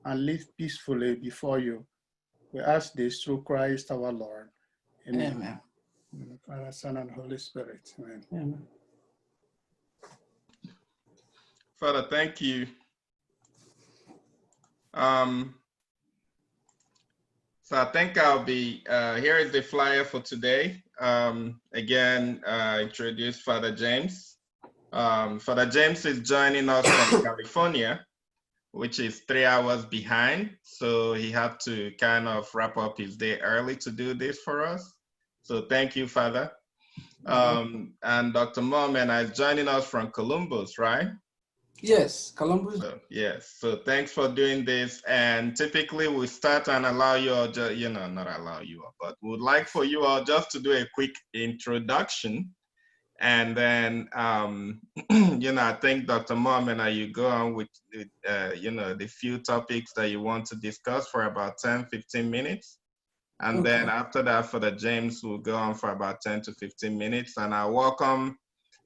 and live peacefully before you. We ask this through Christ our Lord. Amen. Amen. Father, Son, and Holy Spirit. Amen. Amen. Father, thank you. So I think I'll be, here is the flyer for today. Again, introduce Father James. Father James is joining us from California, which is 3 hours behind. So he had to kind of wrap up his day early to do this for us. So thank you, Father. And Dr. Moemena is joining us from Columbus, right? Yes, Columbus. So, yes, so thanks for doing this. And typically we start and allow you all, not allow you all, but would like for you all just to do a quick introduction. And then, I think Dr. Moemena, you go on with, the few topics that you want to discuss for about 10, 15 minutes. And Okay. then after that, for the James, will go on for about 10 to 15 minutes. And I welcome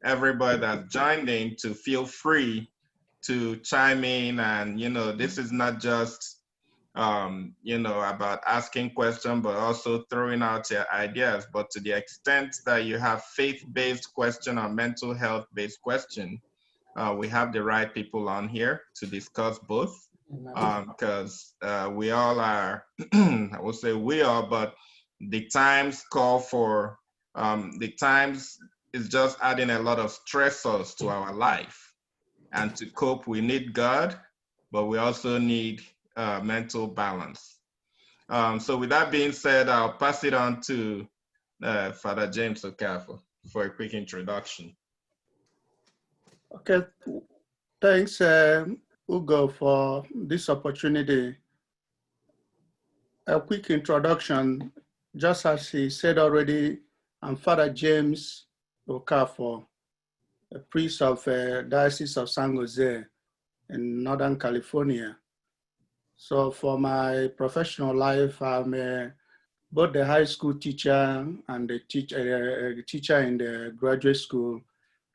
everybody that's joined in to feel free to chime in. And, this is not just, about asking questions, but also throwing out your ideas. But to the extent that you have faith-based question or mental health-based question, we have the right people on here to discuss both. Because we all are, I would say we are, but the times call for, the times is just adding a lot of stressors to our life. And to cope, we need God, but we also need mental balance. So with that being said, I'll pass it on to Father James Okafor for a quick introduction. Okay, thanks, Ugo, for this opportunity. A quick introduction, just as he said already, I'm Father James Okafor, a priest of Diocese of San Jose in Northern California. So for my professional life, I'm both the high school teacher and the teacher in the graduate school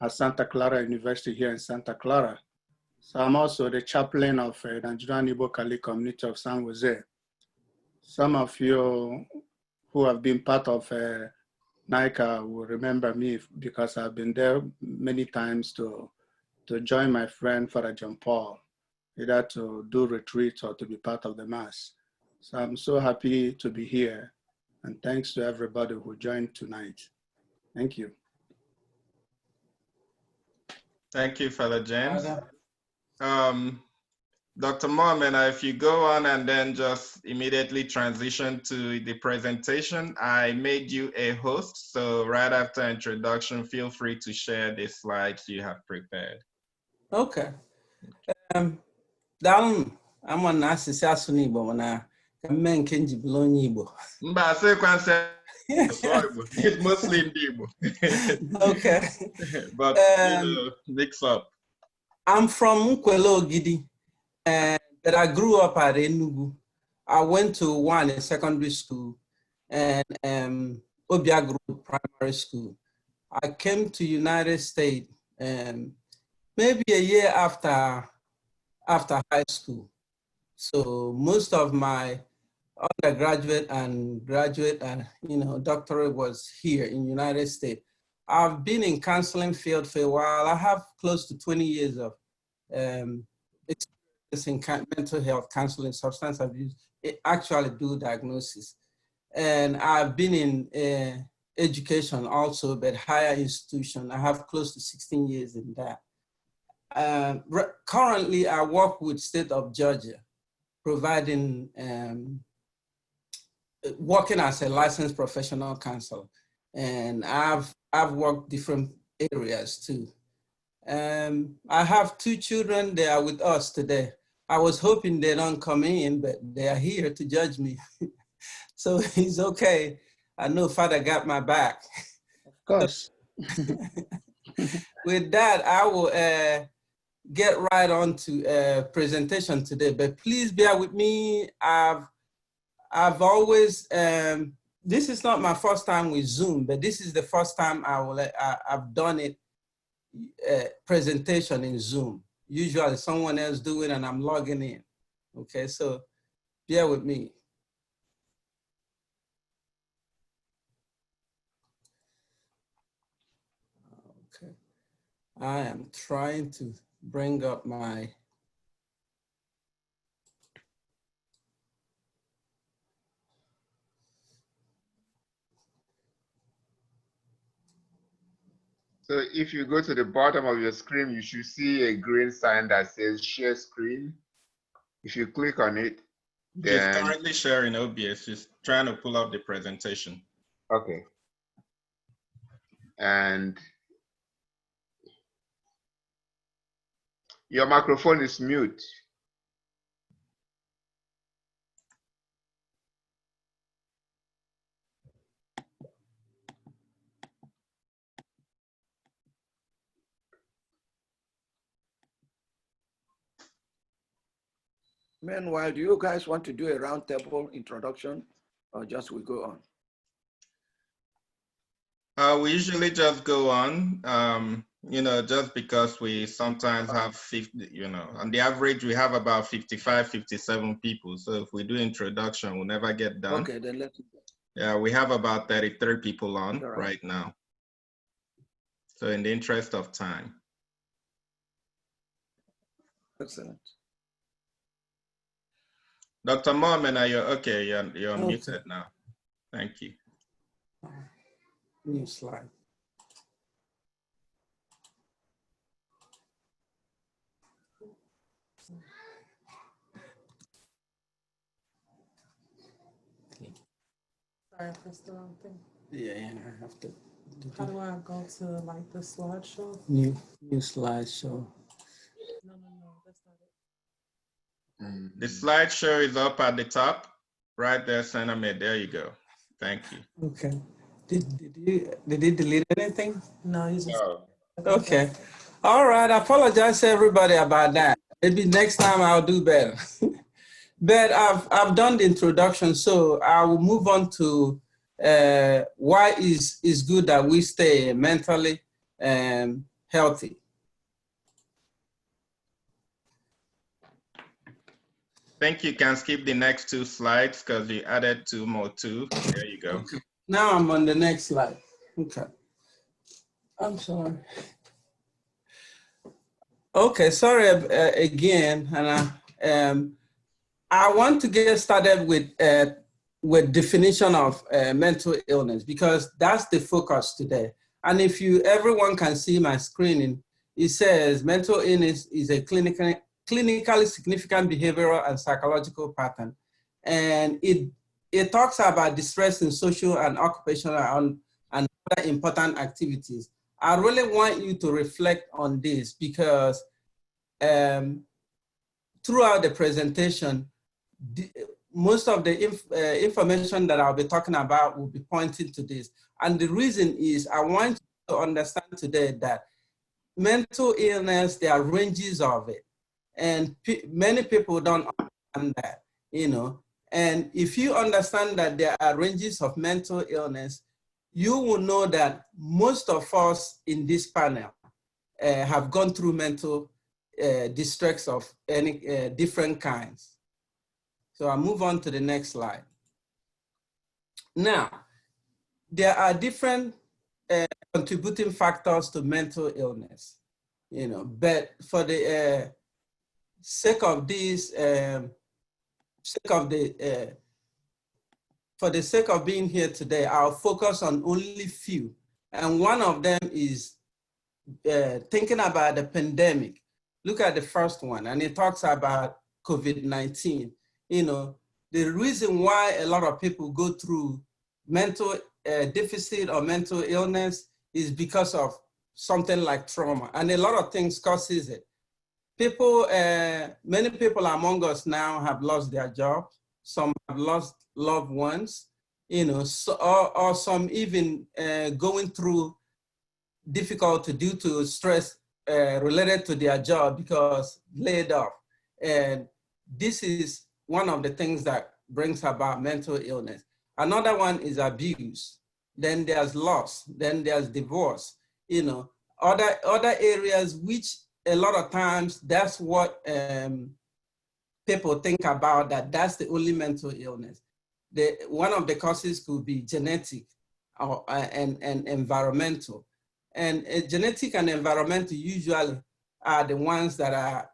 at Santa Clara University here in Santa Clara. So I'm also the chaplain of the Nigerian Igbo Kali community of San Jose. Some of you who have been part of NICCA will remember me because I've been there many times to join my friend Father John Paul, either to do retreats or to be part of the Mass. So I'm so happy to be here, and thanks to everybody who joined tonight. Thank you. Thank you, Father James. Dr. Moemena, if you go on and then just immediately transition to the presentation, I made you a host. So right after introduction, feel free to share the slides you have prepared. Okay. Down, I'm on Asisi Asunibo when I men Kenji Bologna Igbo. It's mostly in Igbo. Okay. But mix up. I'm from Nkwelo Ogidi, but I grew up at Enugu. I went to one secondary school and Obiaguru primary school. I came to United States maybe a year after high school. So most of my undergraduate and graduate and doctorate was here in United States. I've been in counseling field for a while. I have close to 20 years of experience in mental health counseling, substance abuse. I actually do diagnosis. And I've been in education also, but higher institution. I have close to 16 years in that. Currently, I work with State of Georgia, providing, working as a licensed professional counselor. And I've worked different areas too. I have 2 children. They are with us today. I was hoping they don't come in, but they are here to judge me. So it's okay. I know Father got my back. Of course. With that, I will get right on to presentation today, but please bear with me. I've always, this is not my first time with Zoom, but this is the first time I've done it, presentation in Zoom. Usually someone else do it and I'm logging in. Okay, so bear with me. Okay, I am trying to bring up my. So if you go to the bottom of your screen, you should see a green sign that says share screen. If you click on it, then... She's currently sharing OBS. She's trying to pull up the presentation. Okay. And your microphone is mute. Meanwhile, do you guys want to do a roundtable introduction or just we go on? We usually just go on, you know, just because we sometimes have 50, you know, on the average, we have about 55, 57 people. So if we do introduction, we'll never get done. Okay, then let's. Yeah, we have about 33 people on All right now. So in the interest of time. Excellent. Dr. Moemena, you're okay, you're Okay. muted now. Thank you. New slide. Sorry, I pressed the wrong thing. Yeah, I have to. How do I go to like the slideshow? New slideshow. No, that's not it. The slideshow is up at the top, right there, Senator. There you go. Thank you. Okay. Did he delete anything? No, you just. No. Okay. All right. I apologize to everybody about that. Maybe next time I'll do better. But I've done the introduction, so I will move on to why is good that we stay mentally healthy. I think you can skip the next two slides because you added two more too. There you go. Okay. Now I'm on the next slide. Okay. I'm sorry. Okay, sorry again, and I want to get started with definition of mental illness because that's the focus today. And if everyone can see my screening, it says mental illness is a clinically significant behavioral and psychological pattern. And it talks about distress in social and occupational and other important activities. I really want you to reflect on this because throughout the presentation, most of the information that I'll be talking about will be pointing to this. And the reason is I want you to understand today that mental illness, there are ranges of it. And many people don't understand that, you know. And if you understand that there are ranges of mental illness, you will know that most of us in this panel have gone through mental distress of any different kinds. So I'll move on to the next slide. Now, there are different contributing factors to mental illness, you know, but for the sake of this, for the sake of being here today, I'll focus on only few. And one of them is thinking about the pandemic. Look at the first one, and it talks about COVID-19. You know, the reason why a lot of people go through mental deficit or mental illness is because of something like trauma, and a lot of things causes it. People, many people among us now have lost their jobs. Some have lost loved ones, you know, so, or some even going through difficulty due to stress related to their job because laid off. And this is one of the things that brings about mental illness. Another one is abuse. Then there's loss. Then there's divorce. You know, other areas which a lot of times that's what people think about that that's the only mental illness. One of the causes could be genetic or, and environmental. And genetic and environmental usually are the ones that are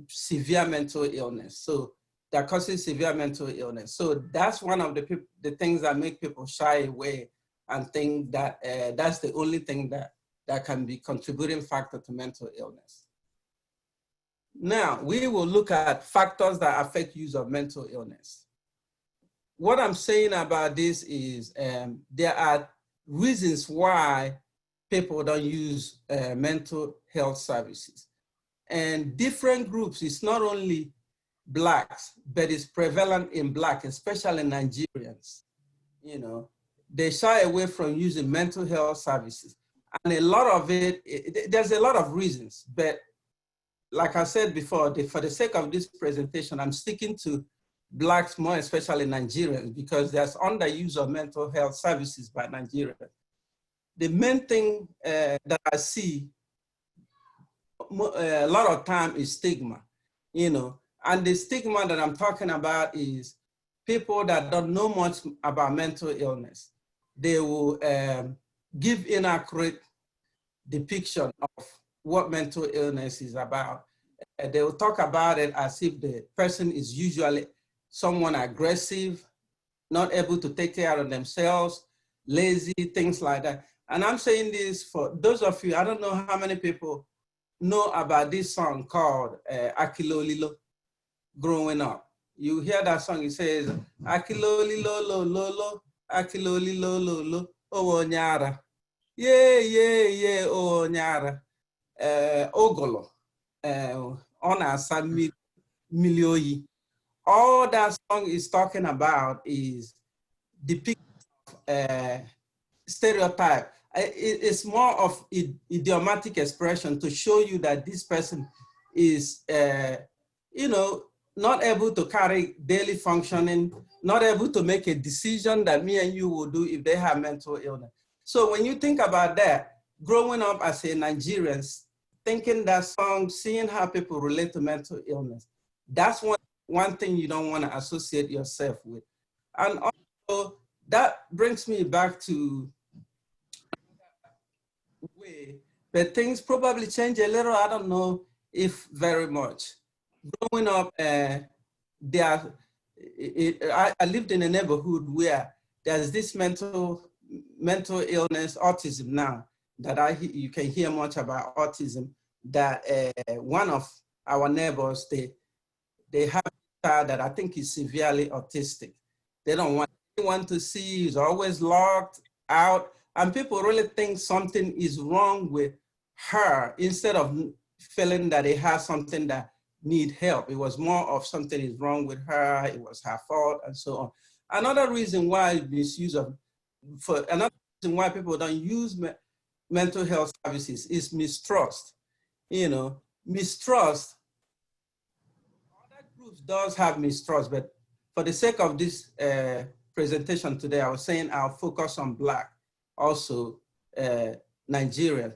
severe mental illness. So that causes severe mental illness. So that's one of the things that make people shy away and think that that's the only thing that can be contributing factor to mental illness. Now, we will look at factors that affect use of mental illness. What I'm saying about this is there are reasons why people don't use mental health services. And different groups, it's not only Blacks, but it's prevalent in Black, especially Nigerians. You know, they shy away from using mental health services. And a lot of it, there's a lot of reasons, but like I said before, for the sake of this presentation, I'm sticking to Blacks, more especially Nigerians, because there's underuse of mental health services by Nigerians. The main thing that I see a lot of time is stigma, you know, and the stigma that I'm talking about is people that don't know much about mental illness. They will give inaccurate depiction of what mental illness is about. They will talk about it as if the person is usually someone aggressive, not able to take care of themselves, lazy, things like that. And I'm saying this for those of you, I don't know how many people know about this song called Akilo Lilo, growing up. You hear that song, it says, Akilo Lilo lo lo lo, Akilo Lilo lo lo, oh nyara. Yeah, yeah, yeah, oh nyara. Ogolo, ona sami milioyi. All that song is talking about is depicting stereotype. It's more of idiomatic expression to show you that this person is, you know, not able to carry daily functioning, not able to make a decision that me and you will do if they have mental illness. So when you think about that, growing up as a Nigerian, thinking that song, seeing how people relate to mental illness, that's one thing you don't want to associate yourself with. And also, that brings me back to way, but things probably change a little. I don't know if very much. Growing up, I lived in a neighborhood where there's this mental illness, autism now, that you can hear much about autism, that one of our neighbors, they have a child that I think is severely autistic. They don't want anyone to see, he's always locked out. And people really think something is wrong with her instead of feeling that they have something that need help. It was more of something is wrong with her, it was her fault, and so on. Another reason why another reason why people don't use mental health services is mistrust. You know, mistrust, other groups does have mistrust, but for the sake of this presentation today, I was saying I'll focus on Black, also Nigerian.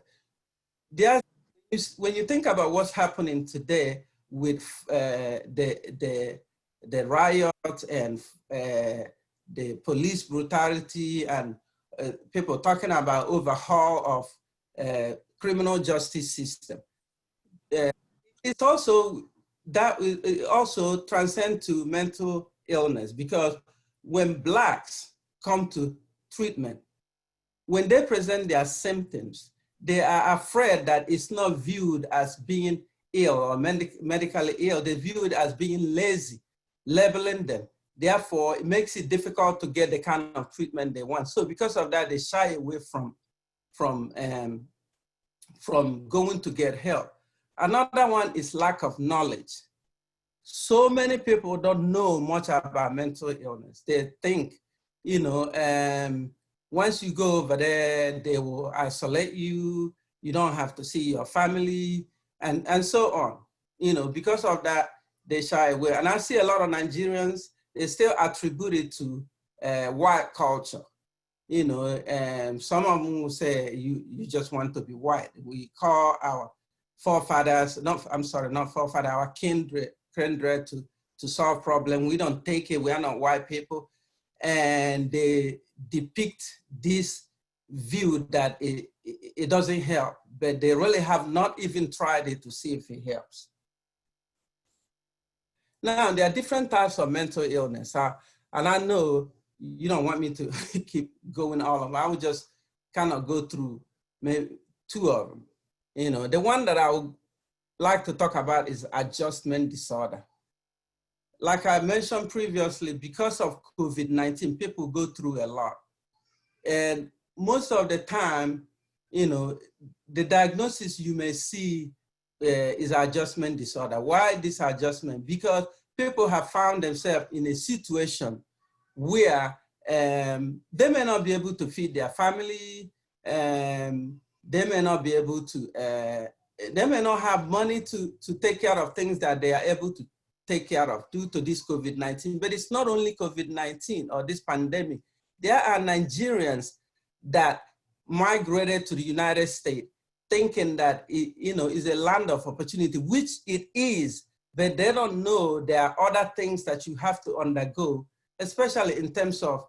When you think about what's happening today with the riots and the police brutality and people talking about overhaul of criminal justice system, it's also that it also transcends to mental illness, because when Blacks come to treatment, when they present their symptoms, they are afraid that it's not viewed as being ill or medically ill. They view it as being lazy, labeling them. Therefore, it makes it difficult to get the kind of treatment they want. So because of that, they shy away from going to get help. Another one is lack of knowledge. So many people don't know much about mental illness. They think, you know, once you go over there, they will isolate you. You don't have to see your family, and so on. You know, because of that, they shy away. And I see a lot of Nigerians, they still attribute it to white culture. You know, some of them will say, you just want to be white. We call our forefathers, not forefather, our kindred to solve problems. We don't take it, we are not white people. And they depict this view that it doesn't help, but they really have not even tried it to see if it helps. Now, there are different types of mental illness. And I know you don't want me to keep going all of them. I would just kind of go through maybe 2 of them. You know, the one that I would like to talk about is adjustment disorder. Like I mentioned previously, because of COVID-19, people go through a lot. And most of the time, you know, the diagnosis you may see is adjustment disorder. Why this adjustment? Because people have found themselves in a situation where they may not be able to feed their family, they may not be able to, they may not have money to take care of things that they are able to take care of due to this COVID-19. But it's not only COVID-19 or this pandemic. There are Nigerians that migrated to the United States thinking that it, you know, is a land of opportunity, which it is, but they don't know there are other things that you have to undergo, especially in terms of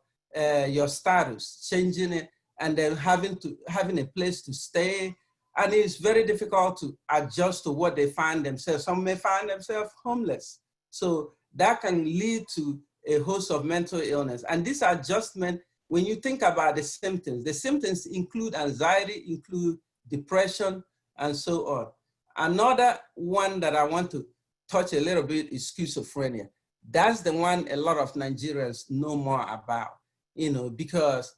your status, changing it, and then having a place to stay. And it's very difficult to adjust to what they find themselves. Some may find themselves homeless. So that can lead to a host of mental illness. And this adjustment, when you think about the symptoms include anxiety, include depression, and so on. Another one that I want to touch a little bit is schizophrenia. That's the one a lot of Nigerians know more about, you know, because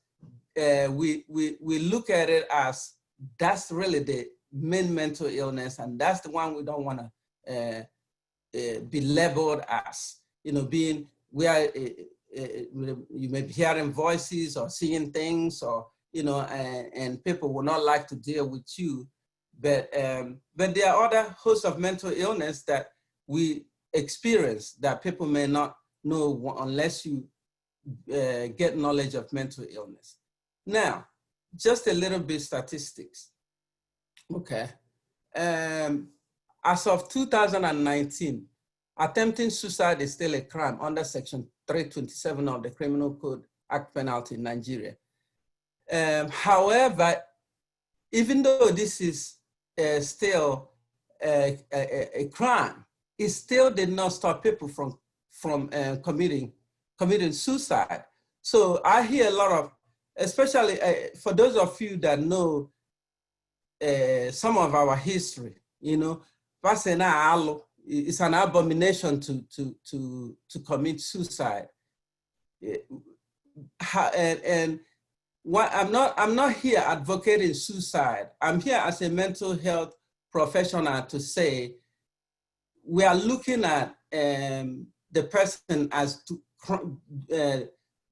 we look at it as that's really the main mental illness, and that's the one we don't want to be labeled as, you know, being where you may be hearing voices or seeing things, or, you know, and people will not like to deal with you. But there are other hosts of mental illness that we experience that people may not know unless you get knowledge of mental illness. Now, just a little bit statistics. Okay. As of 2019, attempting suicide is still a crime under Section 327 of the Criminal Code Act penalty in Nigeria. However, even though this is still a crime, it still did not stop people from committing suicide. So I hear a lot of, especially for those of you that know some of our history, you know, it's an abomination to commit suicide. And what I'm not here advocating suicide. I'm here as a mental health professional to say we are looking at the person as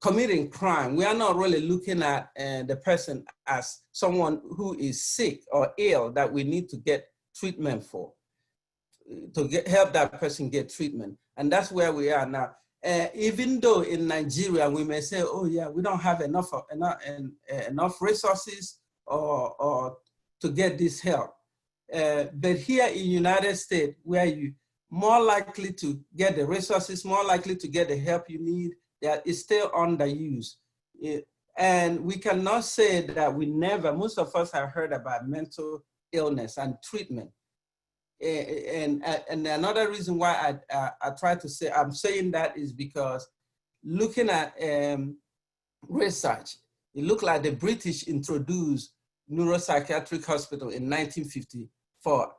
committing crime. We are not really looking at the person as someone who is sick or ill that we need to get treatment for, to help that person get treatment. And that's where we are now. Even though in Nigeria, we may say, oh yeah, we don't have enough resources or to get this help. But here in the United States, where you more likely to get the resources, more likely to get the help you need, that is still underused. And we cannot say that most of us have heard about mental illness and treatment. And another reason why I try to say, I'm saying that is because looking at research, it looked like the British introduced neuropsychiatric hospital in 1954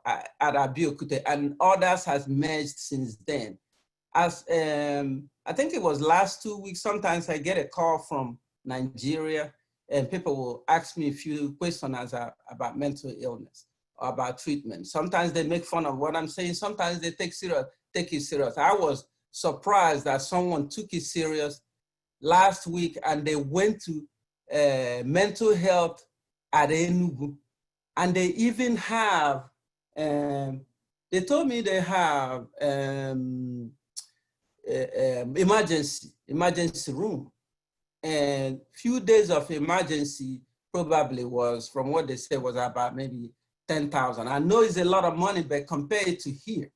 at Abeokuta, and others has merged since then. As I think it was last 2 weeks, sometimes I get a call from Nigeria and people will ask me a few questions about mental illness or about treatment. Sometimes they make fun of what I'm saying. Sometimes they take it serious. I was surprised that someone took it serious last week and they went to mental health at Enugu. And they even have, they told me they have emergency room. And few days of emergency probably was, from what they said, was about maybe 10,000. I know it's a lot of money, but compared to here,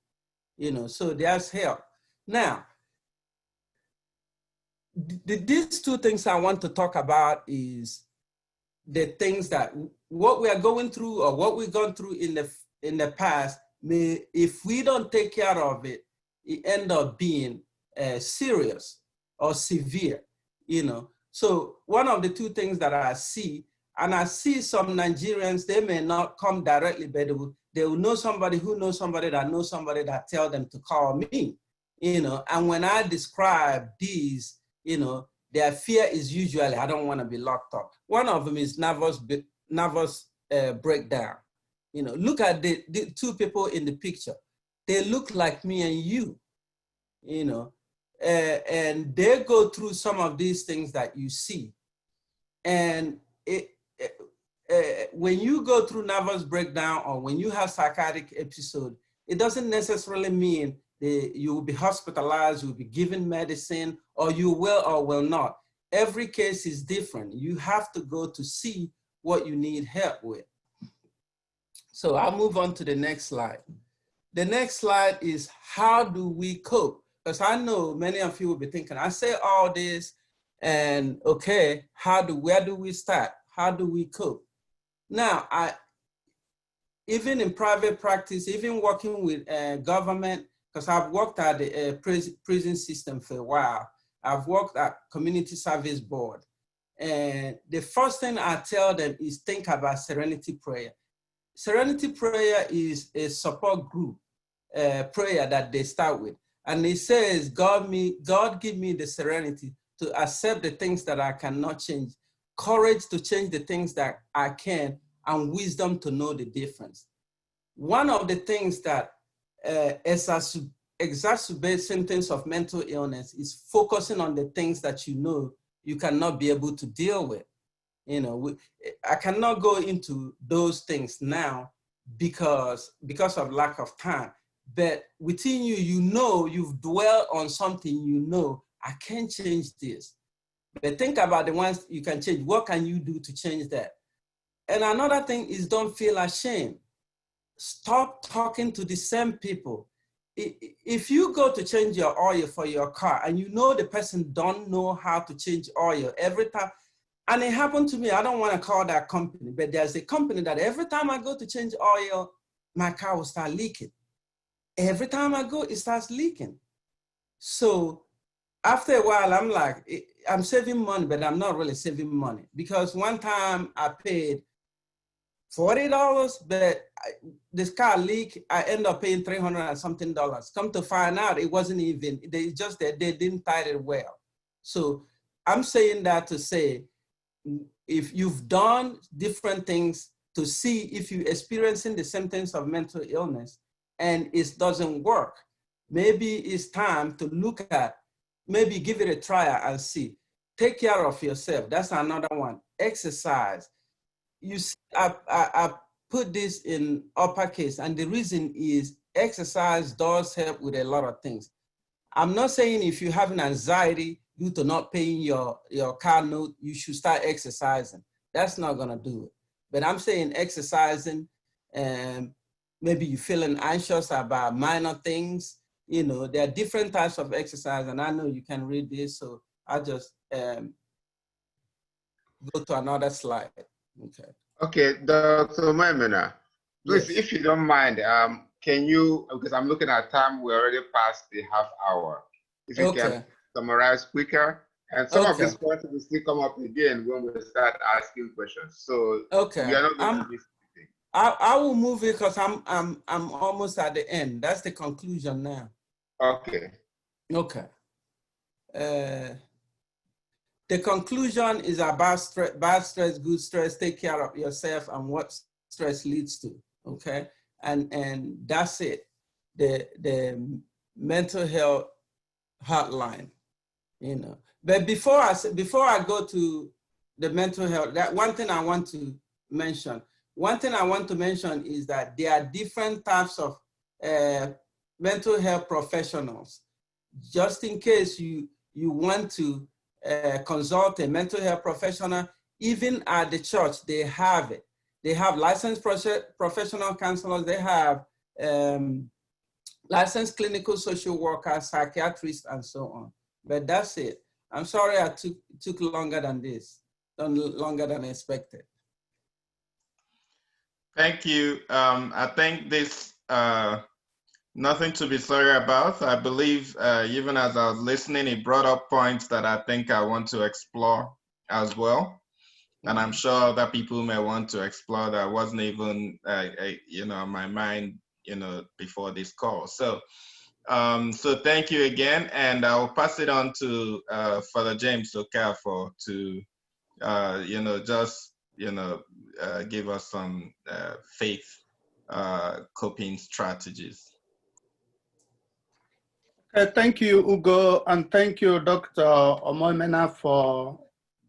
you know, so there's help. Now, these two things I want to talk about is the things that what we are going through or what we've gone through in the past, if we don't take care of it, it end up being serious or severe, you know. So one of the two things that I see, and I see some Nigerians, they may not come directly, but they will know somebody who knows somebody that knows somebody that tell them to call me, you know. And when I describe these, you know, their fear is usually, I don't want to be locked up. One of them is nervous breakdown. You know, look at the two people in the picture. They look like me and you, you know, and they go through some of these things that you see. And when you go through nervous breakdown or when you have psychotic episode, it doesn't necessarily mean you will be hospitalized, you will be given medicine, or you will or will not. Every case is different. You have to go to see what you need help with. So I'll move on to the next slide. The next slide is how do we cope? Because I know many of you will be thinking, I say all this and okay, where do we start? How do we cope? Now, even in private practice, even working with government, because I've worked at the prison system for a while. I've worked at community service board. And the first thing I tell them is think about serenity prayer. Serenity prayer is a support group prayer that they start with. And it says, God give me the serenity to accept the things that I cannot change, courage to change the things that I can, and wisdom to know the difference. One of the things that exacerbates symptoms of mental illness is focusing on the things that you know you cannot be able to deal with. You know, I cannot go into those things now because of lack of time. But within you, you know, you've dwelled on something, you know, I can't change this. But think about the ones you can change. What can you do to change that? And another thing is don't feel ashamed. Stop talking to the same people. If you go to change your oil for your car and you know the person don't know how to change oil every time, and it happened to me, I don't want to call that company, but there's a company that every time I go to change oil, my car will start leaking. Every time I go, it starts leaking. So after a while, I'm like, I'm saving money, but I'm not really saving money because one time I paid $40, but this car leak, I end up paying $300 and something. Come to find out, it wasn't even, they just that they didn't tie it well. So I'm saying that to say, if you've done different things to see if you're experiencing the symptoms of mental illness and it doesn't work, maybe it's time to look at, maybe give it a try and see. Take care of yourself. That's another one. Exercise. You see, I put this in uppercase, and the reason is exercise does help with a lot of things. I'm not saying if you're having anxiety due to not paying your car note, you should start exercising. That's not gonna do it. But I'm saying exercising, and maybe you're feeling anxious about minor things. You know, there are different types of exercise, and I know you can read this, so I'll just go to another slide. Okay. Okay, Dr. Moemena, please, Yes. if you don't mind, can you, because I'm looking at time, we're already past the half hour. If you can summarize quicker, and some of these points will still come up again when we start asking questions. So we are not going to miss anything. I will move it because I'm almost at the end. That's the conclusion now. Okay. Okay. The conclusion is about stress, bad stress, good stress, take care of yourself and what stress leads to, okay? And that's it, the mental health hotline, you know. But before I go to the mental health, that one thing I want to mention, is that there are different types of mental health professionals. Just in case you want to consult a mental health professional, even at the church, they have it. They have licensed professional counselors, they have licensed clinical social workers, psychiatrists, and so on. But that's it. I'm sorry I took longer than this, longer than expected. Thank you. I think this, nothing to be sorry about. I believe even as I was listening, it brought up points that I think I want to explore as well. And I'm sure other people may want to explore that wasn't even, on my mind, before this call. So, so thank you again, and I'll pass it on to Father James Okafor to, give us some faith coping strategies. Thank you, Ugo, and thank you, Dr. Moemena, for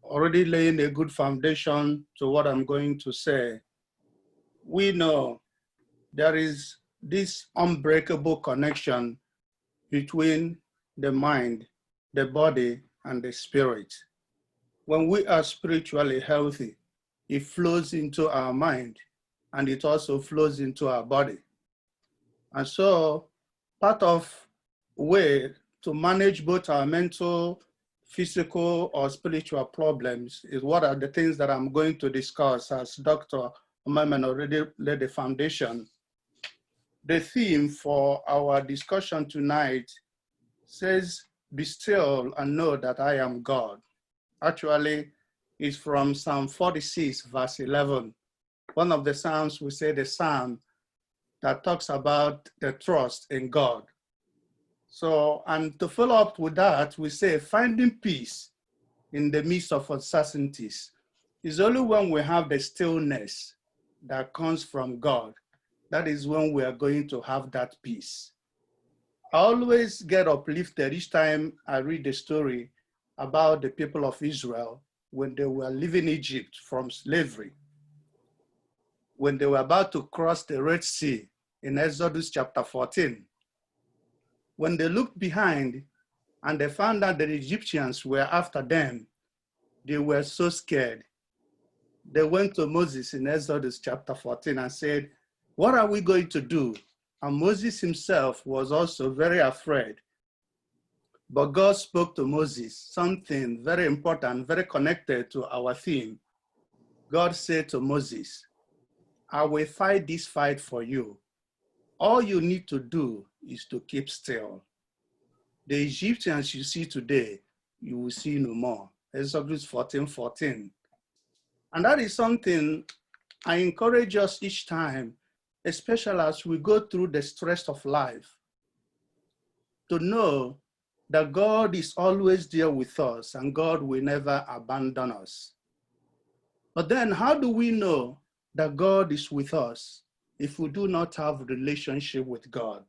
already laying a good foundation to what I'm going to say. We know there is this unbreakable connection between the mind, the body, and the spirit. When we are spiritually healthy, it flows into our mind, and it also flows into our body. And so part of way to manage both our mental, physical, or spiritual problems is what are the things that I'm going to discuss, as Dr. Moemena already laid the foundation. The theme for our discussion tonight says, "Be still and know that I am God." Actually, it's from Psalm 46, verse 11. One of the Psalms, we say the Psalm that talks about the trust in God. So, and to follow up with that, we say finding peace in the midst of uncertainties is only when we have the stillness that comes from God. That is when we are going to have that peace. I always get uplifted each time I read the story about the people of Israel when they were leaving Egypt from slavery. When they were about to cross the Red Sea in Exodus chapter 14. When they looked behind and they found that the Egyptians were after them, they were so scared. They went to Moses in Exodus chapter 14 and said, "What are we going to do?" And Moses himself was also very afraid. But God spoke to Moses something very important, very connected to our theme. God said to Moses, "I will fight this fight for you. All you need to do is to keep still. The Egyptians you see today, you will see no more." Exodus 14:14. And that is something I encourage us each time, especially as we go through the stress of life, to know that God is always there with us and God will never abandon us. But then how do we know that God is with us if we do not have a relationship with God?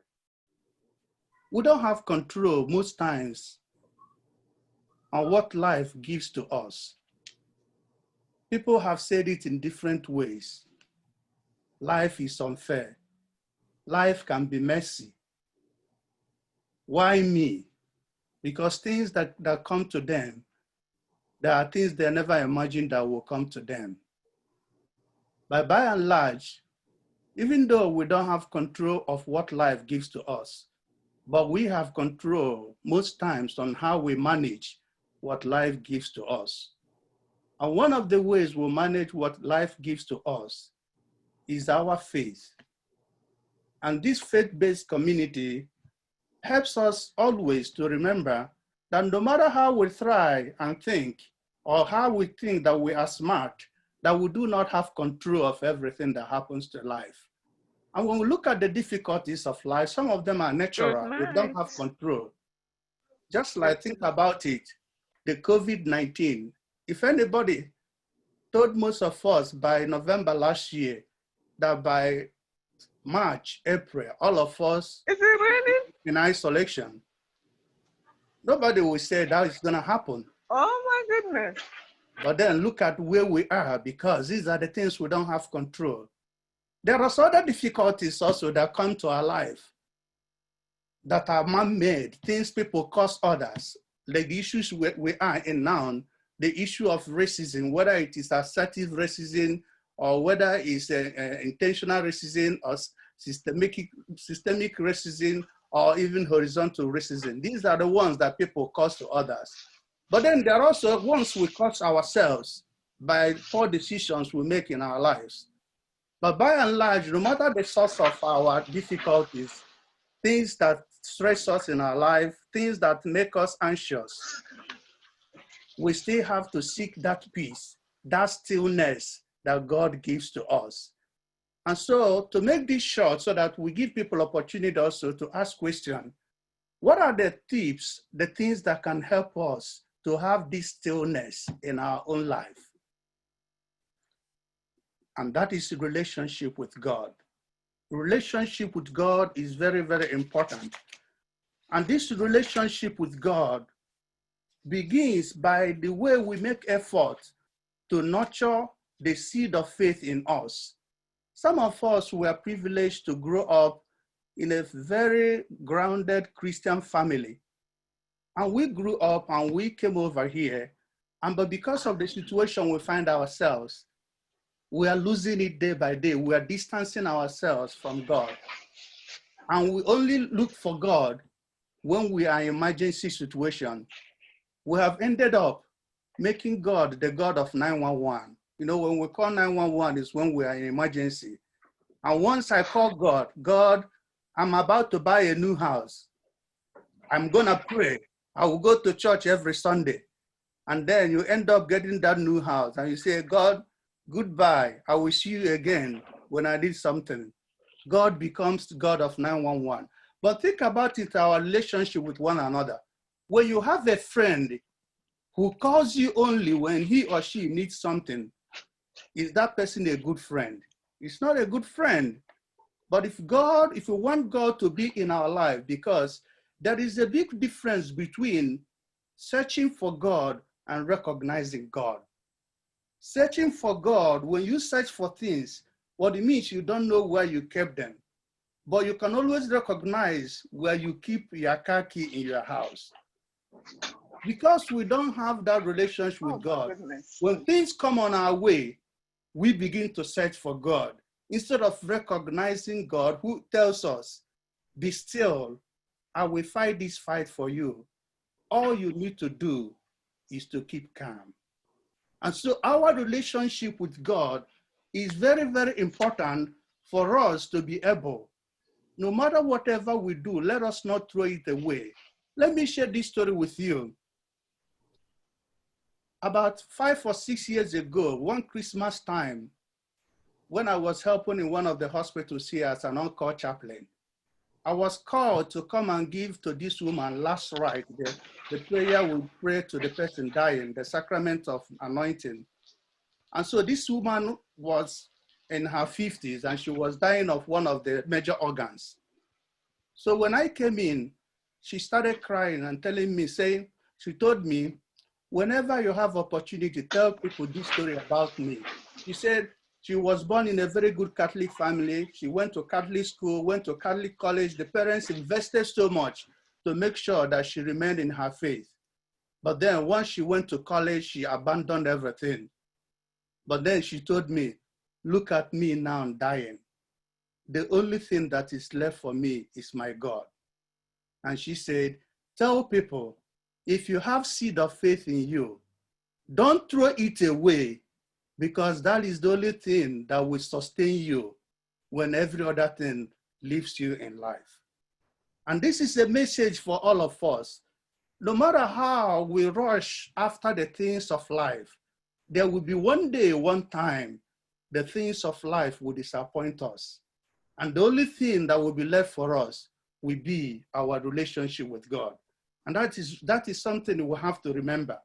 We don't have control most times on what life gives to us. People have said it in different ways. Life is unfair. Life can be messy. Why me? Because things that come to them, there are things they never imagined that will come to them. But by and large, even though we don't have control of what life gives to us, but we have control most times on how we manage what life gives to us. And one of the ways we manage what life gives to us is our faith. And this faith-based community helps us always to remember that no matter how we try and think, or how we think that we are smart, that we do not have control of everything that happens to life. And when we look at the difficulties of life, some of them are natural. We don't have control. Just like think about it, the COVID-19. If anybody told most of us by November last year that by March, April, all of us in isolation, nobody will say that is going to happen. Oh my goodness. But then look at where we are, because these are the things we don't have control. There are other difficulties also that come to our life that are man-made, things people cause others, like the issues we are in now, the issue of racism, whether it is assertive racism or whether it's intentional racism or systemic racism or even horizontal racism. These are the ones that people cause to others. But then there are also ones we cause ourselves by poor decisions we make in our lives. But by and large, no matter the source of our difficulties, things that stress us in our life, things that make us anxious, we still have to seek that peace, that stillness that God gives to us. And so to make this short so that we give people opportunity also to ask questions, what are the tips, the things that can help us to have this stillness in our own life? And that is relationship with God. Relationship with God is very, very important. And this relationship with God begins by the way we make effort to nurture the seed of faith in us. Some of us were privileged to grow up in a very grounded Christian family. And we grew up and we came over here. But because of the situation we find ourselves, we are losing it day by day. We are distancing ourselves from God. And we only look for God when we are in an emergency situation. We have ended up making God the God of 911. You know, when we call 911 is when we are in emergency. And once I call God, God, I'm about to buy a new house. I'm gonna pray. I will go to church every Sunday. And then you end up getting that new house and you say, God, goodbye. I will see you again when I did something. God becomes the God of 911. But think about it, our relationship with one another. When you have a friend who calls you only when he or she needs something, is that person a good friend? It's not a good friend. But if we want God to be in our life, because there is a big difference between searching for God and recognizing God. Searching for God, when you search for things, what it means you don't know where you kept them, but you can always recognize where you keep your car key in your house. Because we don't have that relationship with God, when things come on our way, we begin to search for God instead of recognizing God who tells us, be still, I will fight this fight for you. All you need to do is to keep calm. And so our relationship with God is very, very important for us to be able, no matter whatever we do, let us not throw it away. Let me share this story with you. About 5 or 6 years ago, one Christmas time, when I was helping in one of the hospitals here as an on-call chaplain, I was called to come and give to this woman last rite, the prayer we pray to the person dying, the sacrament of anointing. And so this woman was in her 50s and she was dying of one of the major organs. So when I came in, she started crying and telling me, she told me, whenever you have opportunity, tell people this story about me. She said she was born in a very good Catholic family. She went to Catholic school, went to Catholic college. The parents invested so much to make sure that she remained in her faith. But then once she went to college, she abandoned everything. But then she told me, look at me now, I'm dying. The only thing that is left for me is my God. And she said, tell people, if you have seed of faith in you, don't throw it away, because that is the only thing that will sustain you when every other thing leaves you in life. And this is a message for all of us. No matter how we rush after the things of life, there will be one day, one time, the things of life will disappoint us. And the only thing that will be left for us will be our relationship with God. And that is something we have to remember.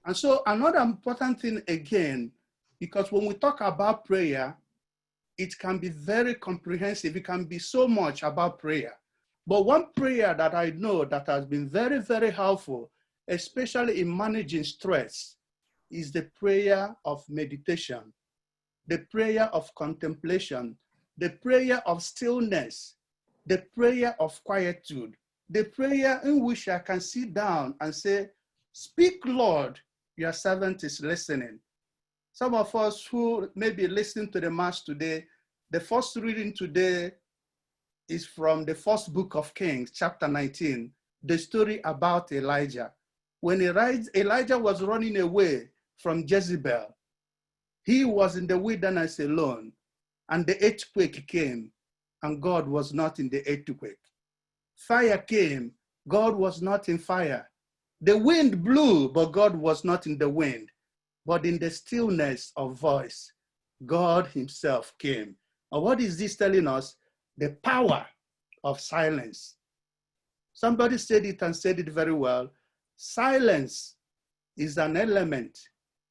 And so another important thing again, because when we talk about prayer, it can be very comprehensive. It can be so much about prayer. But one prayer that I know that has been very, very helpful, especially in managing stress, is the prayer of meditation, the prayer of contemplation, the prayer of stillness, the prayer of quietude, the prayer in which I can sit down and say, speak, Lord, your servant is listening. Some of us who may be listening to the Mass today, the first reading today is from the first book of Kings, chapter 19, the story about Elijah. When Elijah was running away from Jezebel, he was in the wilderness alone, and the earthquake came, and God was not in the earthquake. Fire came, God was not in fire. The wind blew, but God was not in the wind. But in the stillness of voice, God himself came. And what is this telling us? The power of silence. Somebody said it and said it very well. Silence is an element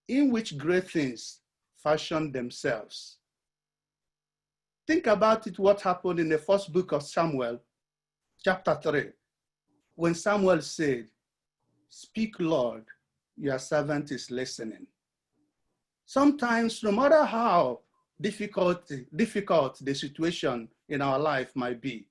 in which great things fashion themselves. Think about it, what happened in the first book of Samuel, chapter 3, when Samuel said, "Speak, Lord, your servant is listening." Sometimes, no matter how difficult the situation in our life might be,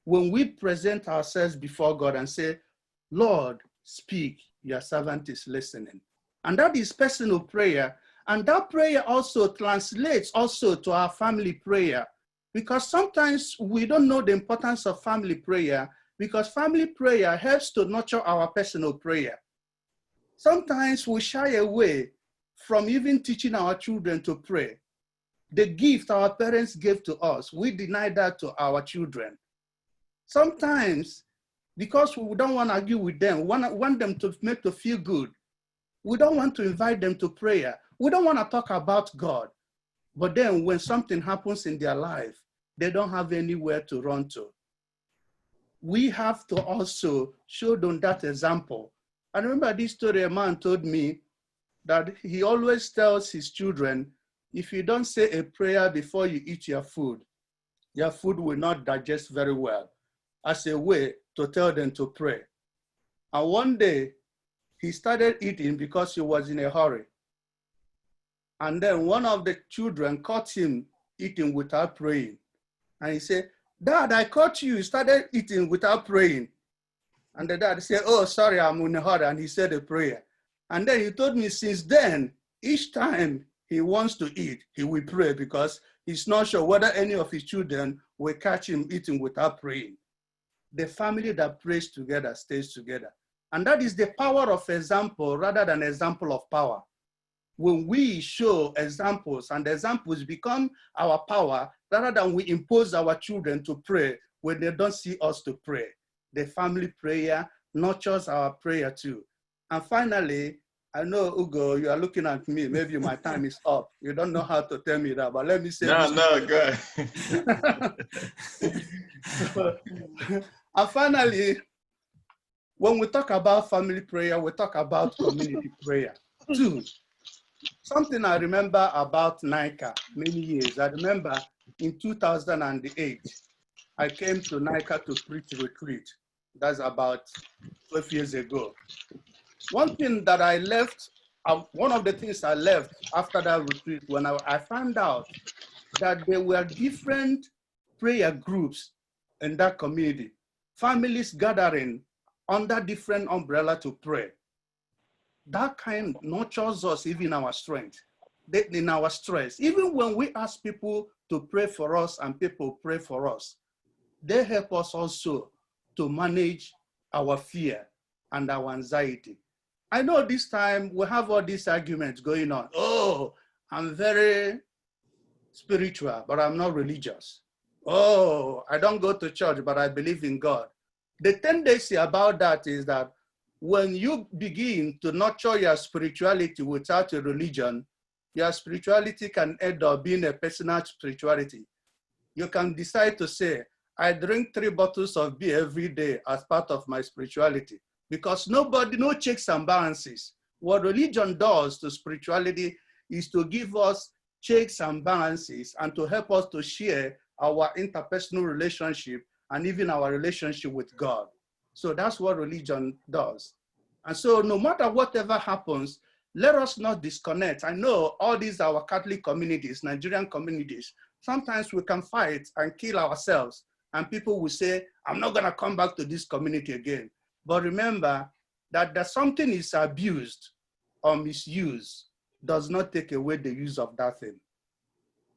when we present ourselves before God and say, "Lord, speak, your servant is listening." And that is personal prayer. And that prayer also translates also to our family prayer, because sometimes we don't know the importance of family prayer, because family prayer helps to nurture our personal prayer. Sometimes we shy away from even teaching our children to pray. The gift our parents gave to us, we deny that to our children. Sometimes, because we don't want to argue with them, want them to make to feel good, we don't want to invite them to prayer. We don't want to talk about God. But then when something happens in their life, they don't have anywhere to run to. We have to also show them that example. I remember this story, a man told me that he always tells his children, if you don't say a prayer before you eat your food will not digest very well, as a way to tell them to pray. And one day, he started eating because he was in a hurry. And then one of the children caught him eating without praying. And he said, "Dad, I caught you. You started eating without praying." And the dad said, "Oh, sorry, I'm in a hurry." And he said a prayer. And then he told me since then, each time he wants to eat, he will pray, because he's not sure whether any of his children will catch him eating without praying. The family that prays together stays together. And that is the power of example rather than example of power. When we show examples and examples become our power, rather than we impose our children to pray when they don't see us to pray. The family prayer nurtures our prayer too. And finally, I know, Ugo, you are looking at me. Maybe my time is up. You don't know how to tell me that, but let me say this. No, good. And finally, when we talk about family prayer, we talk about community prayer too. Something I remember about NICCA many years. I remember in 2008, I came to NICCA to preach retreat. That's about 12 years ago. One thing that I left, one of the things I left after that retreat, when I found out that there were different prayer groups in that community, families gathering under different umbrella to pray. That kind nurtures us even in our strength, in our stress. Even when we ask people to pray for us and people pray for us, they help us also to manage our fear and our anxiety. I know this time we have all these arguments going on. Oh, I'm very spiritual, but I'm not religious. Oh, I don't go to church, but I believe in God. The tendency about that is that when you begin to nurture your spirituality without a religion, your spirituality can end up being a personal spirituality. You can decide to say, I drink 3 bottles of beer every day as part of my spirituality, because no checks and balances. What religion does to spirituality is to give us checks and balances and to help us to share our interpersonal relationship and even our relationship with God. So that's what religion does. And so no matter whatever happens, let us not disconnect. I know all these are our Catholic communities, Nigerian communities. Sometimes we can fight and kill ourselves, and people will say, I'm not going to come back to this community again. But remember that something is abused or misused does not take away the use of that thing.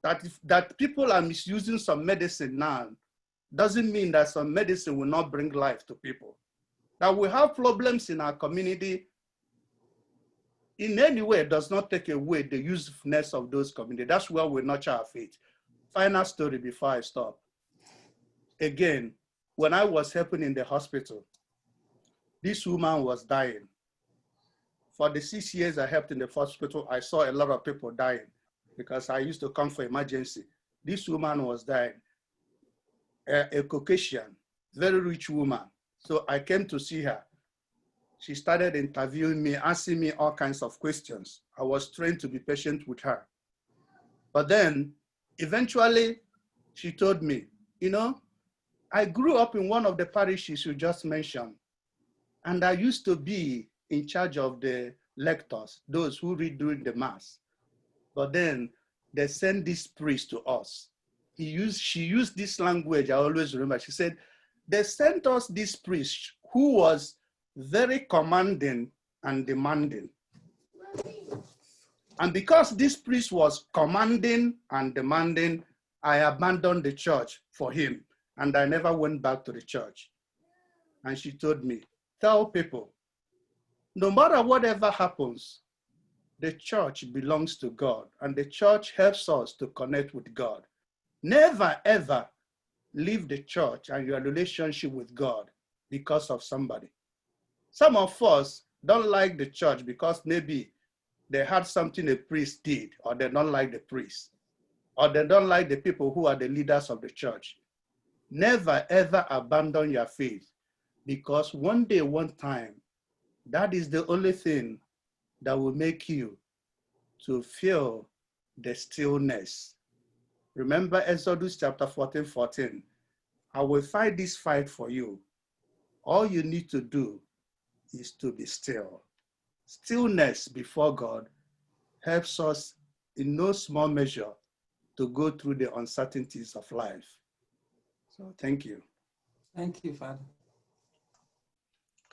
That people are misusing some medicine now doesn't mean that some medicine will not bring life to people. That we have problems in our community in any way does not take away the usefulness of those communities. That's where we nurture our faith. Final story before I stop. Again, when I was helping in the hospital, this woman was dying. For the 6 years I helped in the hospital, I saw a lot of people dying because I used to come for emergency. This woman was dying, a Caucasian, very rich woman. So I came to see her. She started interviewing me, asking me all kinds of questions. I was trained to be patient with her. But then eventually she told me, you know, I grew up in one of the parishes you just mentioned, and I used to be in charge of the lectors, those who read during the mass. But then they sent this priest to us. She used this language, I always remember. She said, they sent us this priest who was very commanding and demanding. And because this priest was commanding and demanding, I abandoned the church for him, and I never went back to the church. And she told me, tell people, no matter whatever happens, the church belongs to God, and the church helps us to connect with God. Never, ever leave the church and your relationship with God because of somebody. Some of us don't like the church because maybe they had something a priest did, or they don't like the priest, or they don't like the people who are the leaders of the church. Never, ever abandon your faith, because one day, one time, that is the only thing that will make you to feel the stillness. Remember Exodus chapter 14:14. I will fight this fight for you. All you need to do is to be still. Stillness before God helps us in no small measure to go through the uncertainties of life. So thank you. Thank you, Father.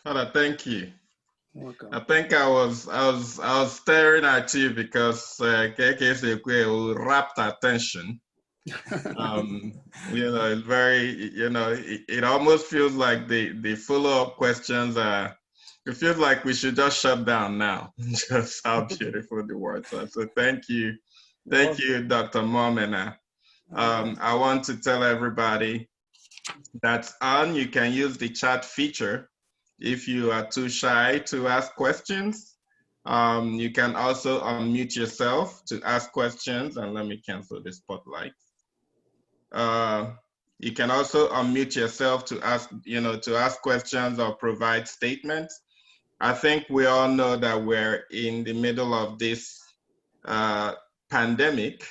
Father, thank you. Welcome. I think I was staring at you because KK rapt attention. You know, it's very, you know, it almost feels like the follow-up questions are, it feels like we should just shut down now. Just how beautiful the words are. So thank you. Thank you, Dr. Moemena. I want to tell everybody that's on. You can use the chat feature if you are too shy to ask questions. You can also unmute yourself to ask questions, and let me cancel the spotlight. You can also unmute yourself to ask, you know, to ask questions or provide statements. I think we all know that we're in the middle of this pandemic.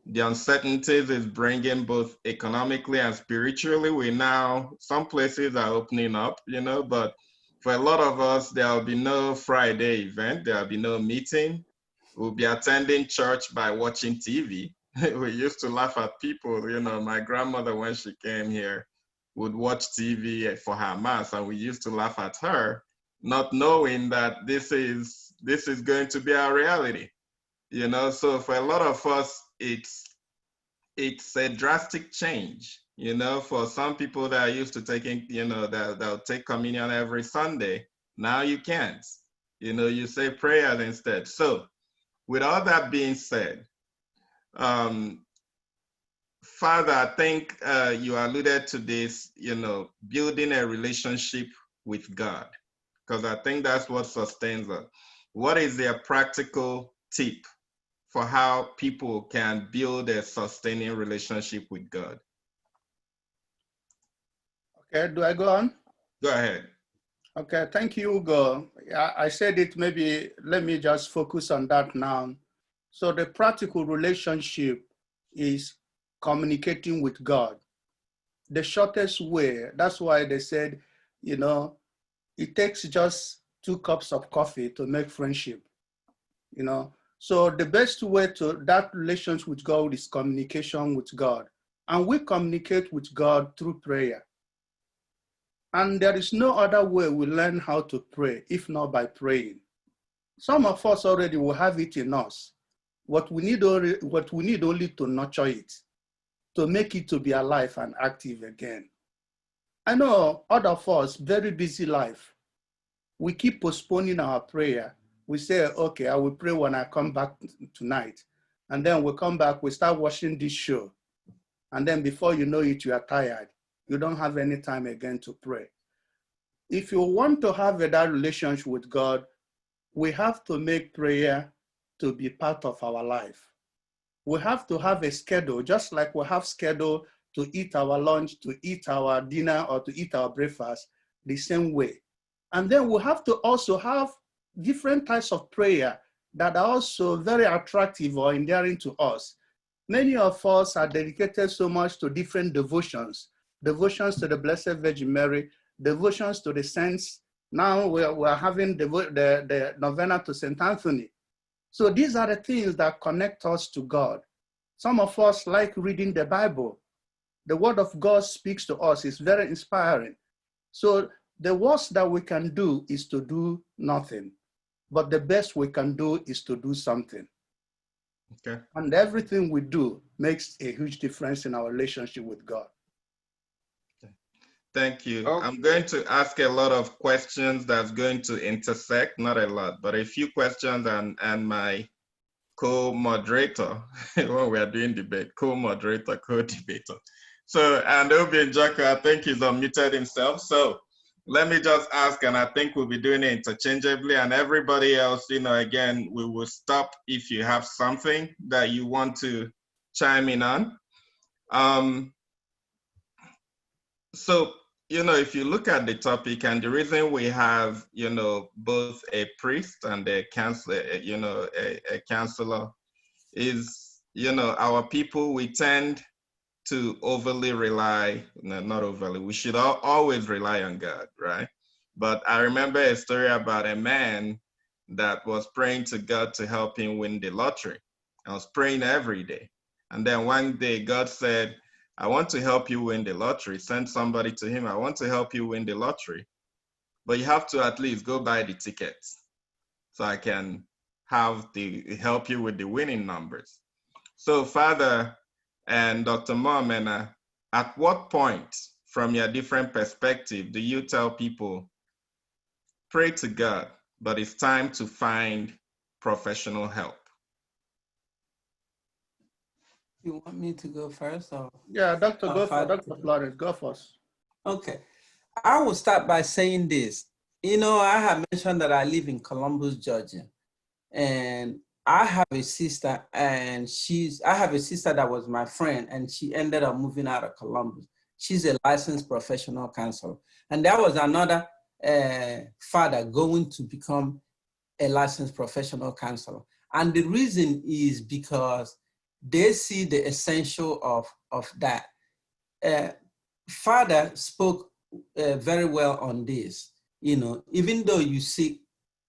The uncertainties is bringing both economically and spiritually. Some places are opening up, you know, but for a lot of us, there'll be no Friday event, there'll be no meeting. We'll be attending church by watching TV. We used to laugh at people, you know, my grandmother, when she came here, would watch TV for her mass, and we used to laugh at her, not knowing that this is going to be our reality, you know. So for a lot of us, it's a drastic change, you know. For some people that are used to taking, you know, they'll take communion every Sunday, now you can't, you know, you say prayers instead. So with all that being said, Father, I think you alluded to this, you know, building a relationship with God, because I think that's what sustains us. What is their practical tip for how people can build a sustaining relationship with God? Okay, do I go on? Go ahead. Okay, thank you, Hugo. I said it, maybe let me just focus on that now. So the practical relationship is communicating with God. The shortest way, that's why they said, you know, it takes just 2 cups of coffee to make friendship, you know. So the best way to that relationship with God is communication with God. And we communicate with God through prayer. And there is no other way we learn how to pray if not by praying. Some of us already will have it in us. What we need only to nurture it, to make it to be alive and active again. I know all of us, very busy life. We keep postponing our prayer. We say, okay, I will pray when I come back tonight. And then we come back, we start watching this show. And then before you know it, you are tired. You don't have any time again to pray. If you want to have that relationship with God, we have to make prayer to be part of our life. We have to have a schedule, just like we have schedule to eat our lunch, to eat our dinner, or to eat our breakfast, the same way. And then we have to also have different types of prayer that are also very attractive or endearing to us. Many of us are dedicated so much to different devotions to the Blessed Virgin Mary, devotions to the saints. Now we're having the novena to St. Anthony. So these are the things that connect us to God. Some of us like reading the Bible. The word of God speaks to us. It's very inspiring. So the worst that we can do is to do nothing. But the best we can do is to do something. Okay. And everything we do makes a huge difference in our relationship with God. Okay. Thank you. Okay. I'm going to ask a lot of questions that's going to intersect, not a lot, but a few questions, and my co-moderator, when we are doing debate, co-moderator, co-debater. So, and Obi Njaka, I think he's unmuted himself. So let me just ask, and I think we'll be doing it interchangeably, and everybody else, again, we will stop if you have something that you want to chime in on. So, if you look at the topic, and the reason we have, both a priest and a counselor, a counselor is, our people, we tend to overly rely, no, not overly, we should always rely on God, right? But I remember a story about a man that was praying to God to help him win the lottery. I was praying every day. And then one day God said, I want to help you win the lottery. Send somebody to him. I want to help you win the lottery. But you have to at least go buy the tickets so I can help you with the winning numbers. So Father and Dr. Moemena, at what point from your different perspective do you tell people, pray to God, but it's time to find professional help? You want me to go first? Or? Yeah, Dr. Florence, go first. Okay. I will start by saying this. I have mentioned that I live in Columbus, Georgia, and I have a sister, and I have a sister that was my friend, and she ended up moving out of Columbus. She's a licensed professional counselor. And there was another father going to become a licensed professional counselor. And the reason is because they see the essential of that. Father spoke very well on this. Even though you seek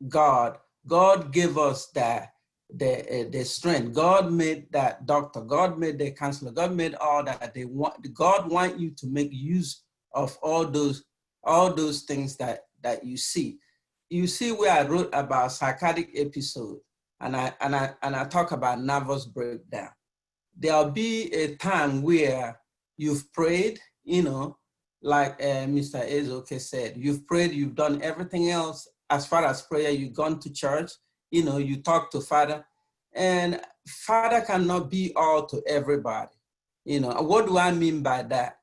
God, God gave us the strength. God made that doctor. God made the counselor. God made all that they want. God wants you to make use of all those things that you see. You see where I wrote about psychotic episode, and I talk about nervous breakdown. There'll be a time where you've prayed, like Mr. Ezoke said, you've prayed, you've done everything else as far as prayer, you've gone to church, you talk to Father, and Father cannot be all to everybody. What do I mean by that?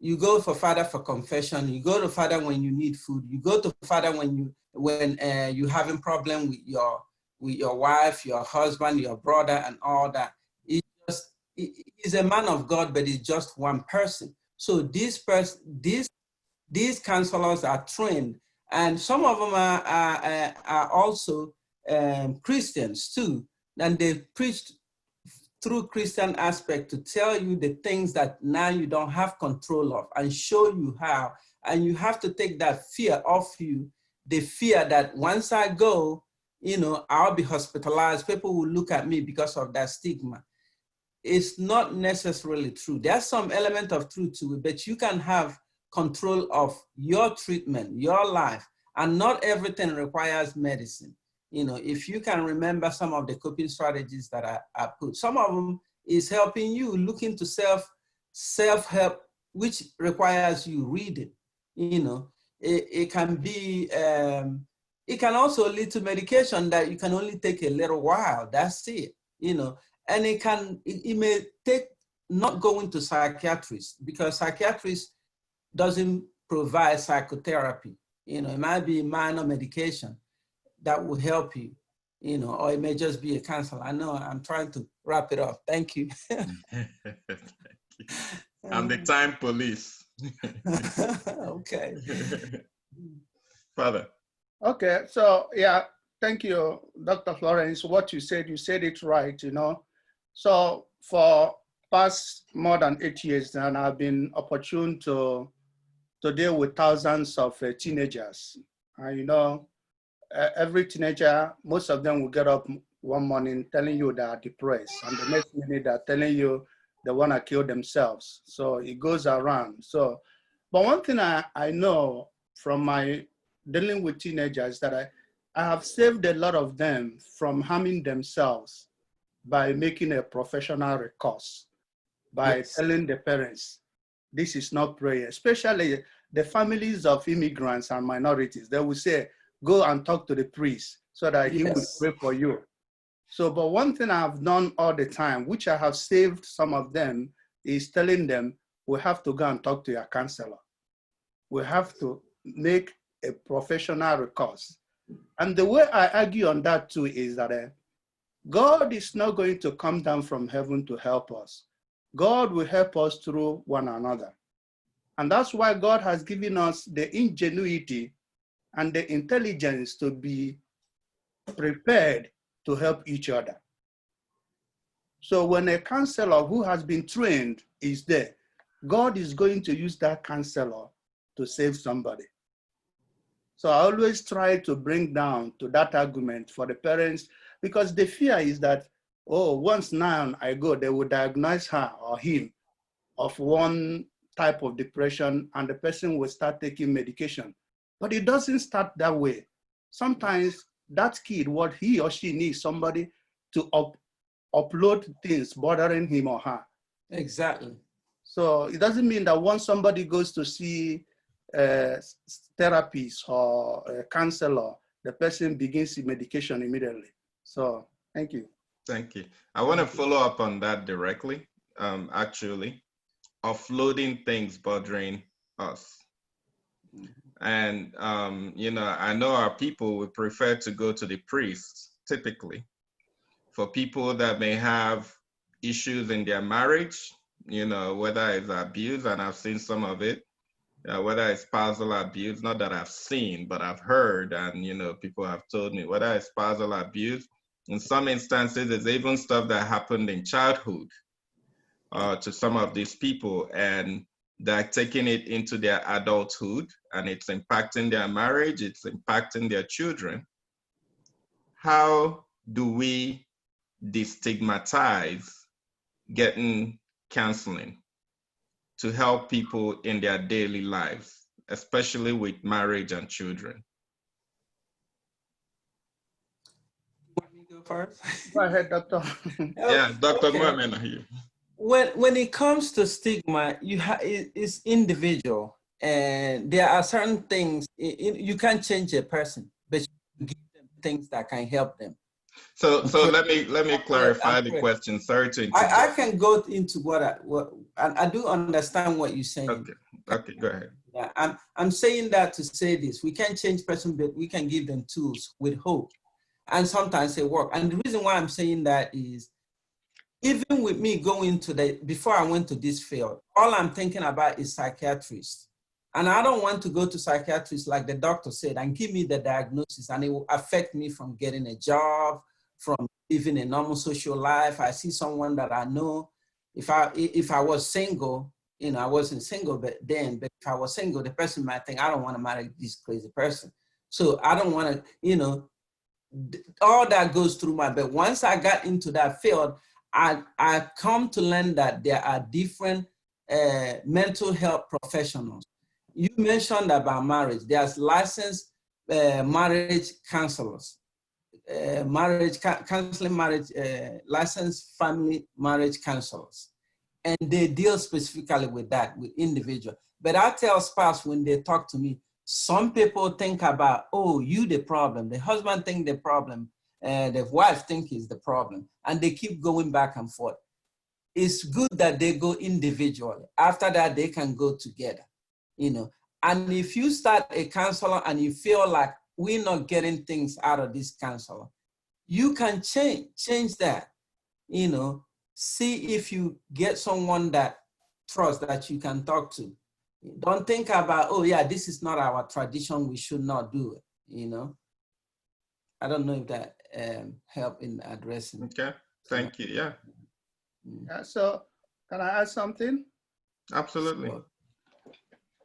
You go for Father for confession, you go to Father when you need food, you go to Father when you're having problem with your wife, your husband, your brother, and all that. He's a man of God, but he's just one person. So these counselors are trained, and some of them are also Christians too, and they preached through Christian aspect to tell you the things that now you don't have control of and show you how. And you have to take that fear off you, the fear that once I go, I'll be hospitalized. People will look at me because of that stigma. It's not necessarily true. There's some element of truth to it, but you can have control of your treatment, your life, and not everything requires medicine. If you can remember some of the coping strategies that I put, some of them is helping you look into self-help, which requires you reading. It can be it can also lead to medication that you can only take a little while. That's it, you know. And it may take not going to psychiatrists, because psychiatrists doesn't provide psychotherapy. You know, it might be minor medication that will help you, you know, or it may just be a counselor. I know I'm trying to wrap it up. Thank you. Thank you. I'm the time police. Okay. Father. Okay, so yeah, thank you, Dr. Florence. What you said it right, you know. So for past more than 8 years now, I've been opportune to deal with thousands of teenagers. You know, every teenager, most of them will get up one morning telling you they are depressed, and the next minute they're telling you they want to kill themselves. So it goes around. So, but one thing I know from my dealing with teenagers that I have saved a lot of them from harming themselves by making a professional recourse, by telling the parents, this is not prayer, especially the families of immigrants and minorities. They will say, go and talk to the priest so that he will pray for you. So, but one thing I've done all the time, which I have saved some of them, is telling them, we have to go and talk to your counselor. We have to make a professional recourse. And the way I argue on that too is that God is not going to come down from heaven to help us. God will help us through one another. And that's why God has given us the ingenuity and the intelligence to be prepared to help each other. So when a counselor who has been trained is there, God is going to use that counselor to save somebody. So I always try to bring down to that argument for the parents, because the fear is that, oh, once now I go, they will diagnose her or him of one type of depression, and the person will start taking medication. But it doesn't start that way. Sometimes that kid, what he or she needs, somebody to upload things bothering him or her. Exactly. So it doesn't mean that once somebody goes to see a therapist or a counselor, the person begins the medication immediately. So thank you. Thank you. I want to follow up on that directly, actually, offloading things bothering us. And, you know, I know our people would prefer to go to the priest, typically. For people that may have issues in their marriage, you know, whether it's abuse, and I've seen some of it, whether it's spousal abuse, not that I've seen, but I've heard, and, you know, people have told me, whether it's spousal abuse, in some instances, it's even stuff that happened in childhood to some of these people, and they're taking it into their adulthood, and it's impacting their marriage, it's impacting their children. How do we destigmatize getting counseling to help people in their daily lives, especially with marriage and children? Want me to go first? Go ahead, Doctor. Yeah, Dr. Okay. Moemena here. When it comes to stigma, it's individual, and there are certain things you can't change a person, but you give them things that can help them. So let me clarify the question. Sorry to interrupt. I can go into what I do understand what you're saying. Okay, go ahead. Yeah, I'm saying that to say this: we can't change person, but we can give them tools with hope, and sometimes they work. And the reason why I'm saying that is, even with me going to before I went to this field, all I'm thinking about is psychiatrists. And I don't want to go to psychiatrists like the doctor said and give me the diagnosis, and it will affect me from getting a job, from living a normal social life. I see someone that I know. If I was single, you know, I wasn't single but if I was single, the person might think, I don't want to marry this crazy person. So I don't want to, you know, all that goes through my head. Once I got into that field, I come to learn that there are different mental health professionals. You mentioned about marriage. There's licensed marriage counselors, licensed family marriage counselors, and they deal specifically with that, with individual. But I tell spouse when they talk to me, Some people think about, oh, you the problem. The husband think the problem, the wife think is the problem, and they keep going back and forth. It's good that they go individually. After that, they can go together, you know. And if you start a counselor and you feel like we're not getting things out of this counselor, you can change that, you know. See if you get someone that trust that you can talk to. Don't think about, oh yeah, this is not our tradition, we should not do it, you know. I don't know if that helped in addressing. Okay, thank you, yeah. Yeah, so can I add something? Absolutely. Sure.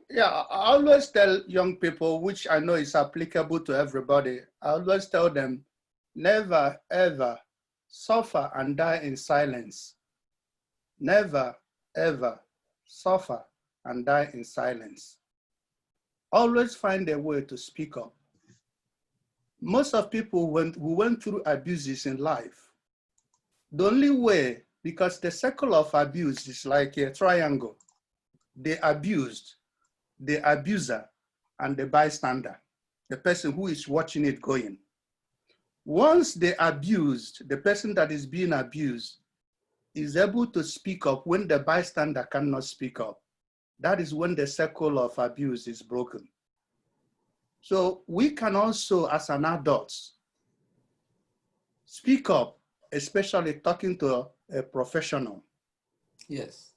Yeah, I always tell young people, which I know is applicable to everybody, I always tell them, never ever suffer and die in silence. Never ever suffer and die in silence. Always find a way to speak up. Most of people who went through abuses in life, the only way, because the circle of abuse is like a triangle, the abused, the abuser, and the bystander, the person who is watching it going. Once the abused, the person that is being abused, is able to speak up when the bystander cannot speak up, that is when the circle of abuse is broken. So we can also, as an adult, speak up, especially talking to a professional. Yes.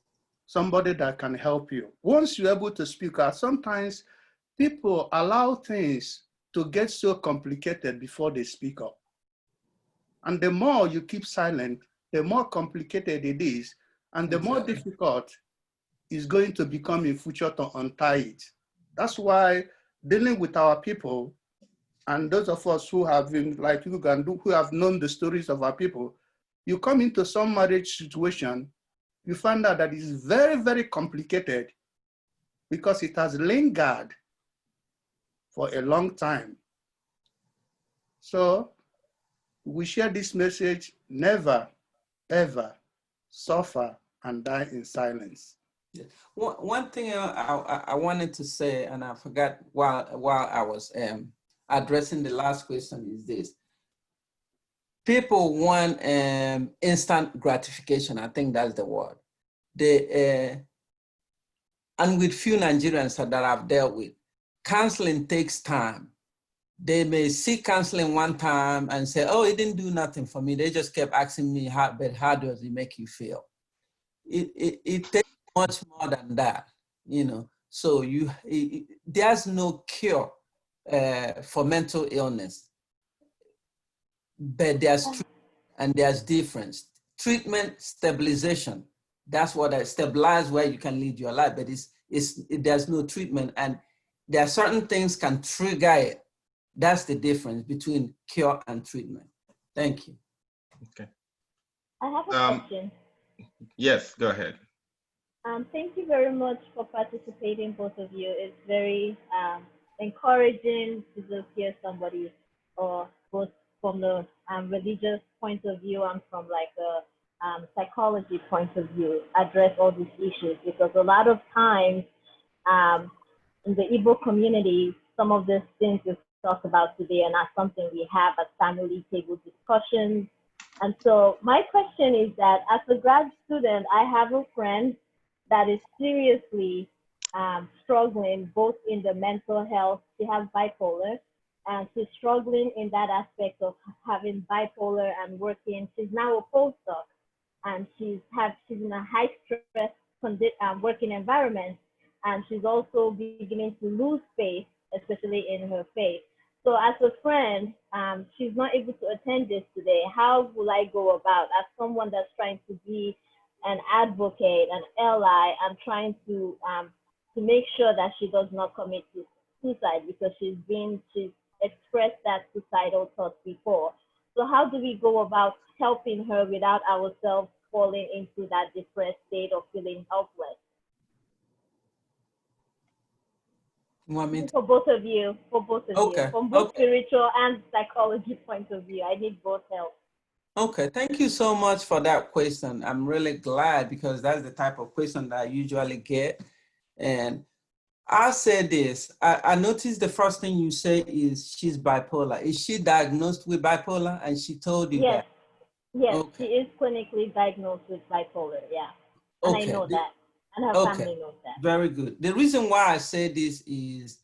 Somebody that can help you. Once you're able to speak out, sometimes people allow things to get so complicated before they speak up. And the more you keep silent, the more complicated it is, and the more difficult it's going to become in future to untie it. That's why dealing with our people, and those of us who have been, like you can do, who have known the stories of our people, you come into some marriage situation, you find out that it's very, very complicated because it has lingered for a long time. So we share this message, never, ever suffer and die in silence. Yeah. One thing I wanted to say, and I forgot while I was addressing the last question, is this. People want instant gratification. I think that's the word. And with few Nigerians that I've dealt with, counseling takes time. They may seek counseling one time and say, oh, it didn't do nothing for me. They just kept asking me, how does it make you feel? It takes much more than that, you know. So there's no cure for mental illness, but there's treatment and there's difference. Treatment, stabilization, that's what I stabilize where you can lead your life, but there's no treatment, and there are certain things can trigger it. That's the difference between cure and treatment. Thank you. Okay. I have a question. Yes, go ahead. Thank you very much for participating, both of you. It's very encouraging to just hear somebody, or both from the religious point of view and from like a psychology point of view, address all these issues, because a lot of times in the Igbo community, some of these things we've talked about today are not something we have at family table discussions. And so my question is that as a grad student, I have a friend that is seriously struggling both in the mental health. She has bipolar, and she's struggling in that aspect of having bipolar and working. She's now a postdoc, and she's in a high stress working environment, and she's also beginning to lose faith, especially in her faith. So as a friend, she's not able to attend this today. How will I go about, as someone that's trying to be an advocate, an ally, and trying to make sure that she does not commit suicide, because she's expressed that suicidal thoughts before. So how do we go about helping her without ourselves falling into that depressed state of feeling helpless? For both of you, from both spiritual and psychology point of view, I need both help. Okay, thank you so much for that question. I'm really glad, because that's the type of question that I usually get. And I said this. I noticed the first thing you say is she's bipolar. Is she diagnosed with bipolar? And she told you Yes. that? Yes, Okay. she is clinically diagnosed with bipolar. Yeah, and I Okay. know that, and her Okay. family knows that. Very good. The reason why I say this is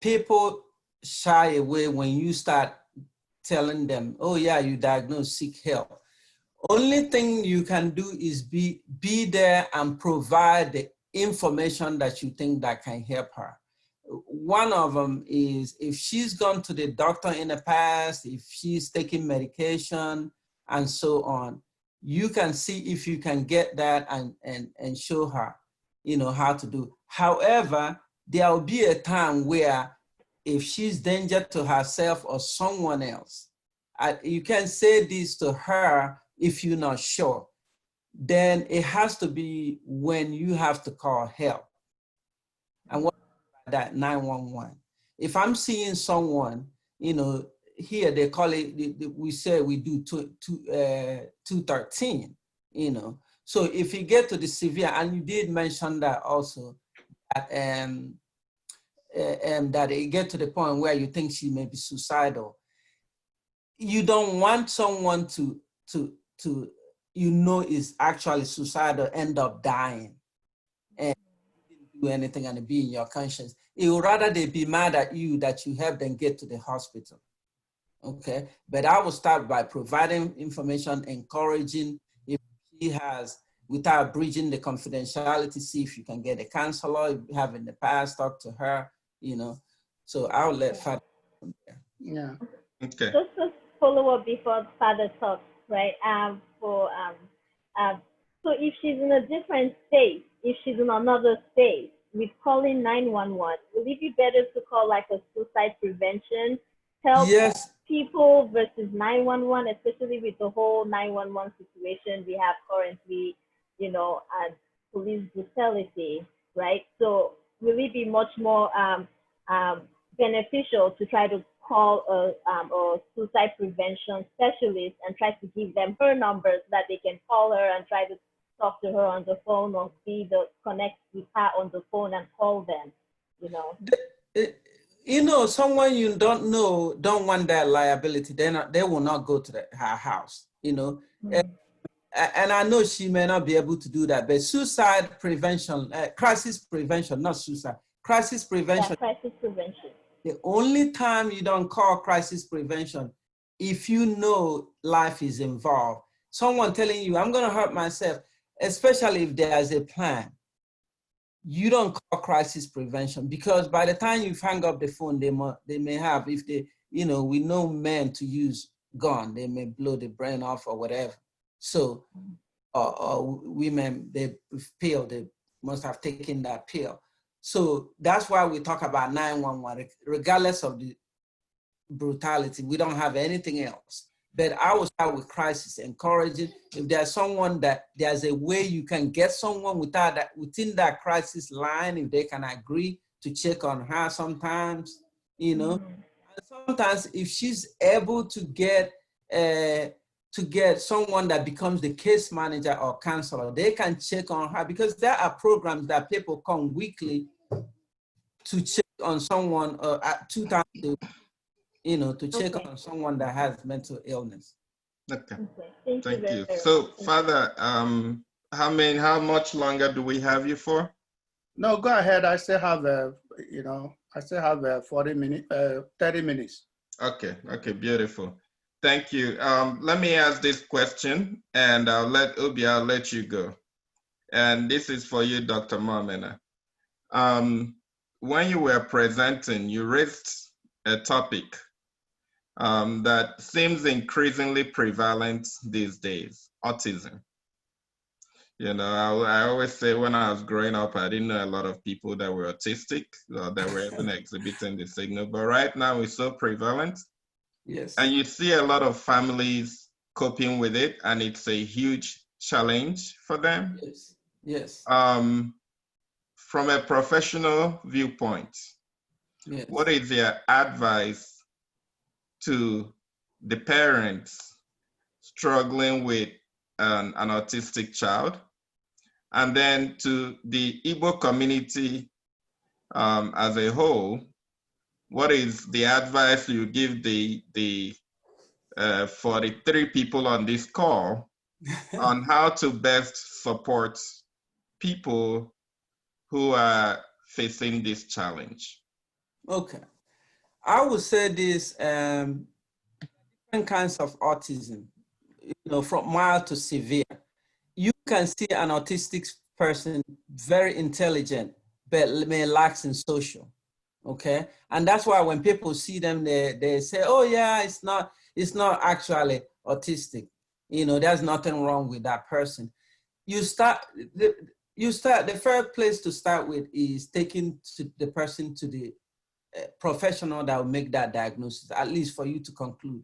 people shy away when you start telling them, oh yeah, you diagnosed, seek help. Only thing you can do is be there and provide the information that you think that can help her. One of them is if she's gone to the doctor in the past, if she's taking medication and so on, you can see if you can get that and show her, you know, how to do. However, there will be a time where if she's danger to herself or someone else, you can say this to her if you're not sure. Then it has to be when you have to call help. And what that 911. If I'm seeing someone, you know, here they call it, we say we do 213, you know. So if you get to the severe, and you did mention that also, that it get to the point where you think she may be suicidal, you don't want someone to you know is actually suicidal end up dying and you didn't do anything and it be in your conscience. It would rather they be mad at you that you help them get to the hospital. Okay, but I will start by providing information, encouraging if she has, without breaching the confidentiality, see if you can get a counselor, if you have in the past, talk to her, you know. So I'll let Father. Yeah. Okay. Just to follow up before Father talks, right? So if she's in a different state, if she's in another state, with calling 911, will it be better to call like a suicide prevention help Yes. people versus 911, especially with the whole 911 situation we have currently, you know, and police brutality, right? So will it be much more beneficial to try to call a suicide prevention specialist and try to give them her number so that they can call her and try to talk to her on the phone or connect with her on the phone and call them, you know? You know, someone you don't know don't want that liability. They will not go to her house, you know. Mm-hmm. And I know she may not be able to do that, but suicide prevention, crisis prevention, not suicide, crisis prevention. Yeah, crisis prevention. The only time you don't call crisis prevention, if you know life is involved. Someone telling you, I'm going to hurt myself, especially if there's a plan. You don't call crisis prevention because by the time you hang up the phone, they may have, if they, you know, we know men to use gun, they may blow the brain off or whatever. So, or women, they pill, they must have taken that pill. So that's why we talk about 911, regardless of the brutality, we don't have anything else. But I will start with crisis, encouraging. If there's someone that there's a way you can get someone without that, within that crisis line, if they can agree to check on her sometimes, you know. Mm-hmm. And sometimes if she's able to get someone that becomes the case manager or counselor, they can check on her because there are programs that people come weekly to check on someone at 2 times a week, you know, to check on someone that has mental illness. Okay. Thank you. So, Father, how much longer do we have you for? No, go ahead. I still have, I still have 40 minutes, 30 minutes. Okay, beautiful. Thank you. Let me ask this question and I'll let you go. And this is for you, Dr. Moemena. When you were presenting, you raised a topic that seems increasingly prevalent these days, autism. You know, I always say when I was growing up, I didn't know a lot of people that were autistic or that were even exhibiting the signal, but right now it's so prevalent. Yes. And you see a lot of families coping with it, and it's a huge challenge for them. Yes. Yes. From a professional viewpoint, Yes. what is your advice to the parents struggling with an autistic child, and then to the Igbo community as a whole, what is the advice you give the 43 people on this call on how to best support people who are facing this challenge? Okay, I would say this, different kinds of autism, from mild to severe. You can see an autistic person, very intelligent, but may lack in social, okay? And that's why when people see them, they say, oh yeah, it's not actually autistic. There's nothing wrong with that person. The first place to start with is taking the person to the professional that will make that diagnosis, at least for you to conclude.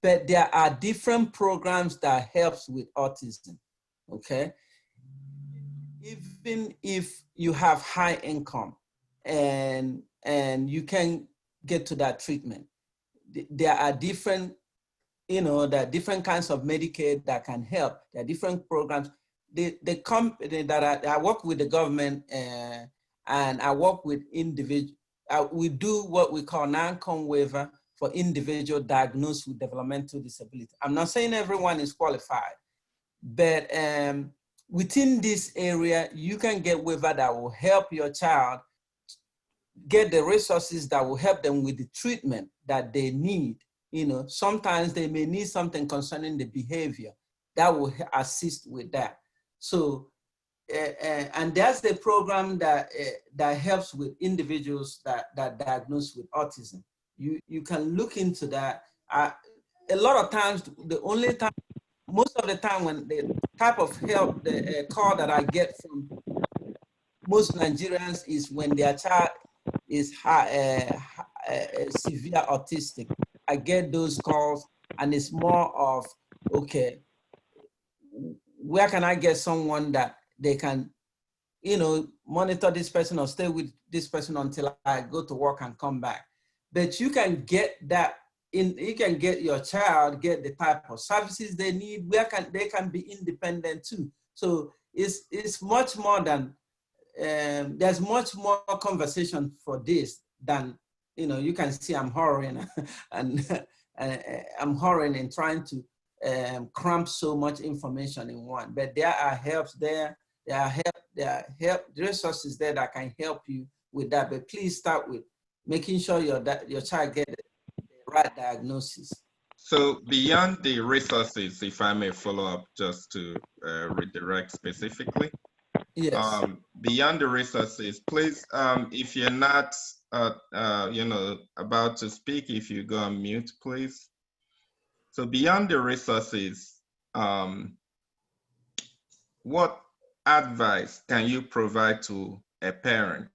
But there are different programs that helps with autism, okay? Even if you have high income and you can get to that treatment, there are different, there are different kinds of Medicaid that can help. There are different programs. The company that I work with the government and I work with individual, we do what we call non-com waiver for individual diagnosed with developmental disability. I'm not saying everyone is qualified, but within this area, you can get waiver that will help your child get the resources that will help them with the treatment that they need. Sometimes they may need something concerning the behavior that will assist with that. So, and that's the program that helps with individuals that diagnosed with autism. You can look into that. A lot of times, most of the time when the type of help, the call that I get from most Nigerians is when their child is severe autistic. I get those calls and it's more of, okay, where can I get someone that they can, monitor this person or stay with this person until I go to work and come back. But you can get that you can get your child, get the type of services they need, they can be independent too. So it's much more than, there's much more conversation for this than, you can see I'm hurrying and I'm hurrying and trying to cramp so much information in one. But there are helps there. There are help resources there that can help you with that. But please start with making sure your child gets the right diagnosis. So beyond the resources, if I may follow up just to redirect specifically. Yes. Beyond the resources, please, if you're not, about to speak, if you go on mute, please. So beyond the resources, what advice can you provide to a parent,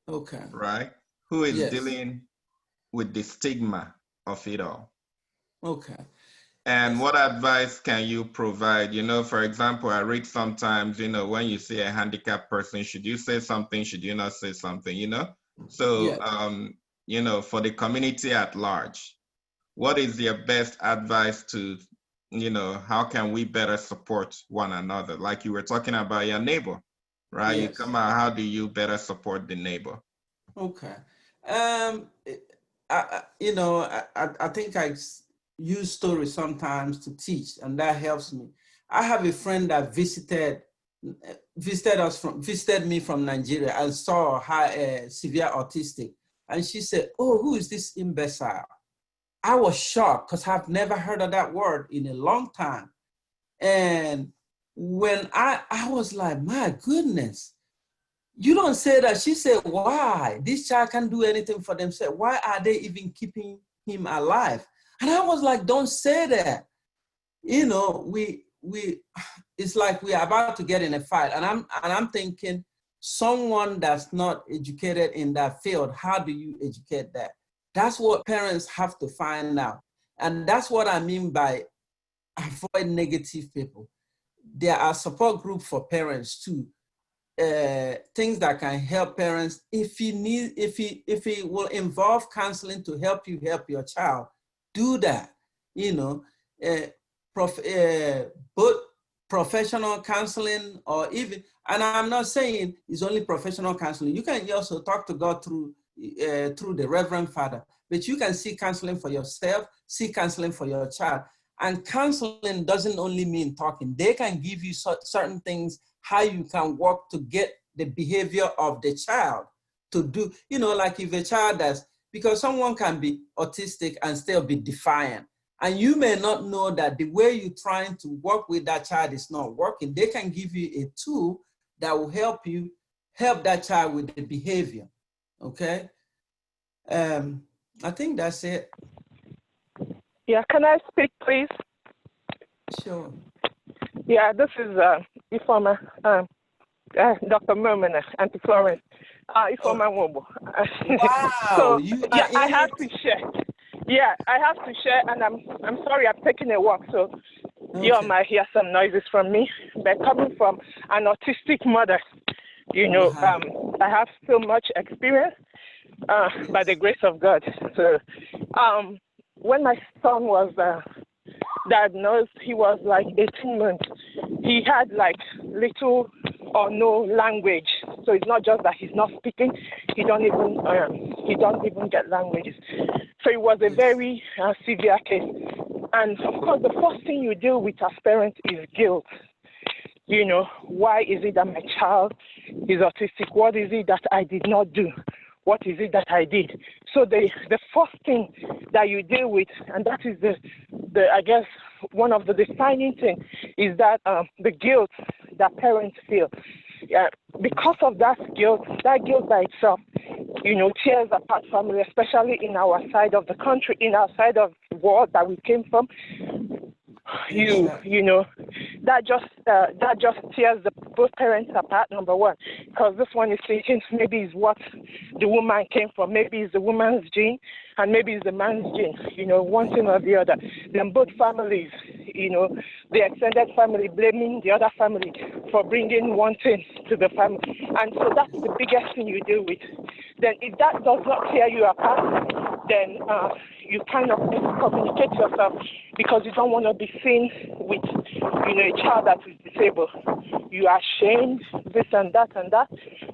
okay, right, who is yes, dealing with the stigma of it all? Okay. And what advice can you provide? For example, I read sometimes, when you see a handicapped person, should you say something? Should you not say something, So, yes. For the community at large, what is your best advice to, how can we better support one another? Like you were talking about your neighbor, right? Yes. You come out, how do you better support the neighbor? Okay. I think I use stories sometimes to teach, and that helps me. I have a friend that visited me from Nigeria and saw her severe autistic, and she said, "Oh, who is this imbecile?" I was shocked because I've never heard of that word in a long time, and when I was like, "My goodness." You don't say that. She said, why? This child can't do anything for themselves. Why are they even keeping him alive? And I was like, don't say that. It's like we are about to get in a fight. And I'm thinking, someone that's not educated in that field, how do you educate that? That's what parents have to find out. And that's what I mean by avoid negative people. There are support groups for parents too. Things that can help parents. If it will involve counseling to help you help your child, do that. Both professional counseling, or even, and I'm not saying it's only professional counseling. You can also talk to God through the Rev.Fr, but you can seek counseling for yourself, seek counseling for your child. And counseling doesn't only mean talking. They can give you certain things, how you can work to get the behavior of the child to do, like if a child does, because someone can be autistic and still be defiant. And you may not know that the way you're trying to work with that child is not working. They can give you a tool that will help that child with the behavior, okay? I think that's it. Yeah, can I speak, please? Sure. Yeah, this is Ifoma, Dr. Moemena, Auntie Florence, Ifoma Wobo. Wow, so yeah, I have to share. Yeah, I have to share, and I'm sorry, I'm taking a walk, so okay. You might hear some noises from me. But coming from an autistic mother, I have so much experience by the grace of God. So when my son was diagnosed, he was like 18 months. He had like little or no language. So it's not just that he's not speaking, he don't even get languages. So it was a very severe case. And of course, the first thing you deal with as parents is guilt. Why is it that my child is autistic? What is it that I did not do? What is it that I did? So the first thing that you deal with, and that is the I guess one of the defining things, is that the guilt that parents feel. Because of that guilt by itself, tears apart family, especially in our side of the country, in our side of the world that we came from. That just tears both parents apart, number one, because this one is thinking maybe it's what the woman came from, maybe it's the woman's gene, and maybe it's the man's gene, one thing or the other. Then both families, the extended family blaming the other family for bringing one thing to the family. And so that's the biggest thing you deal with. Then if that does not tear you apart, then you kind of communicate yourself, because you don't want to be seen with, a child that is disabled. You are ashamed, this and that and that.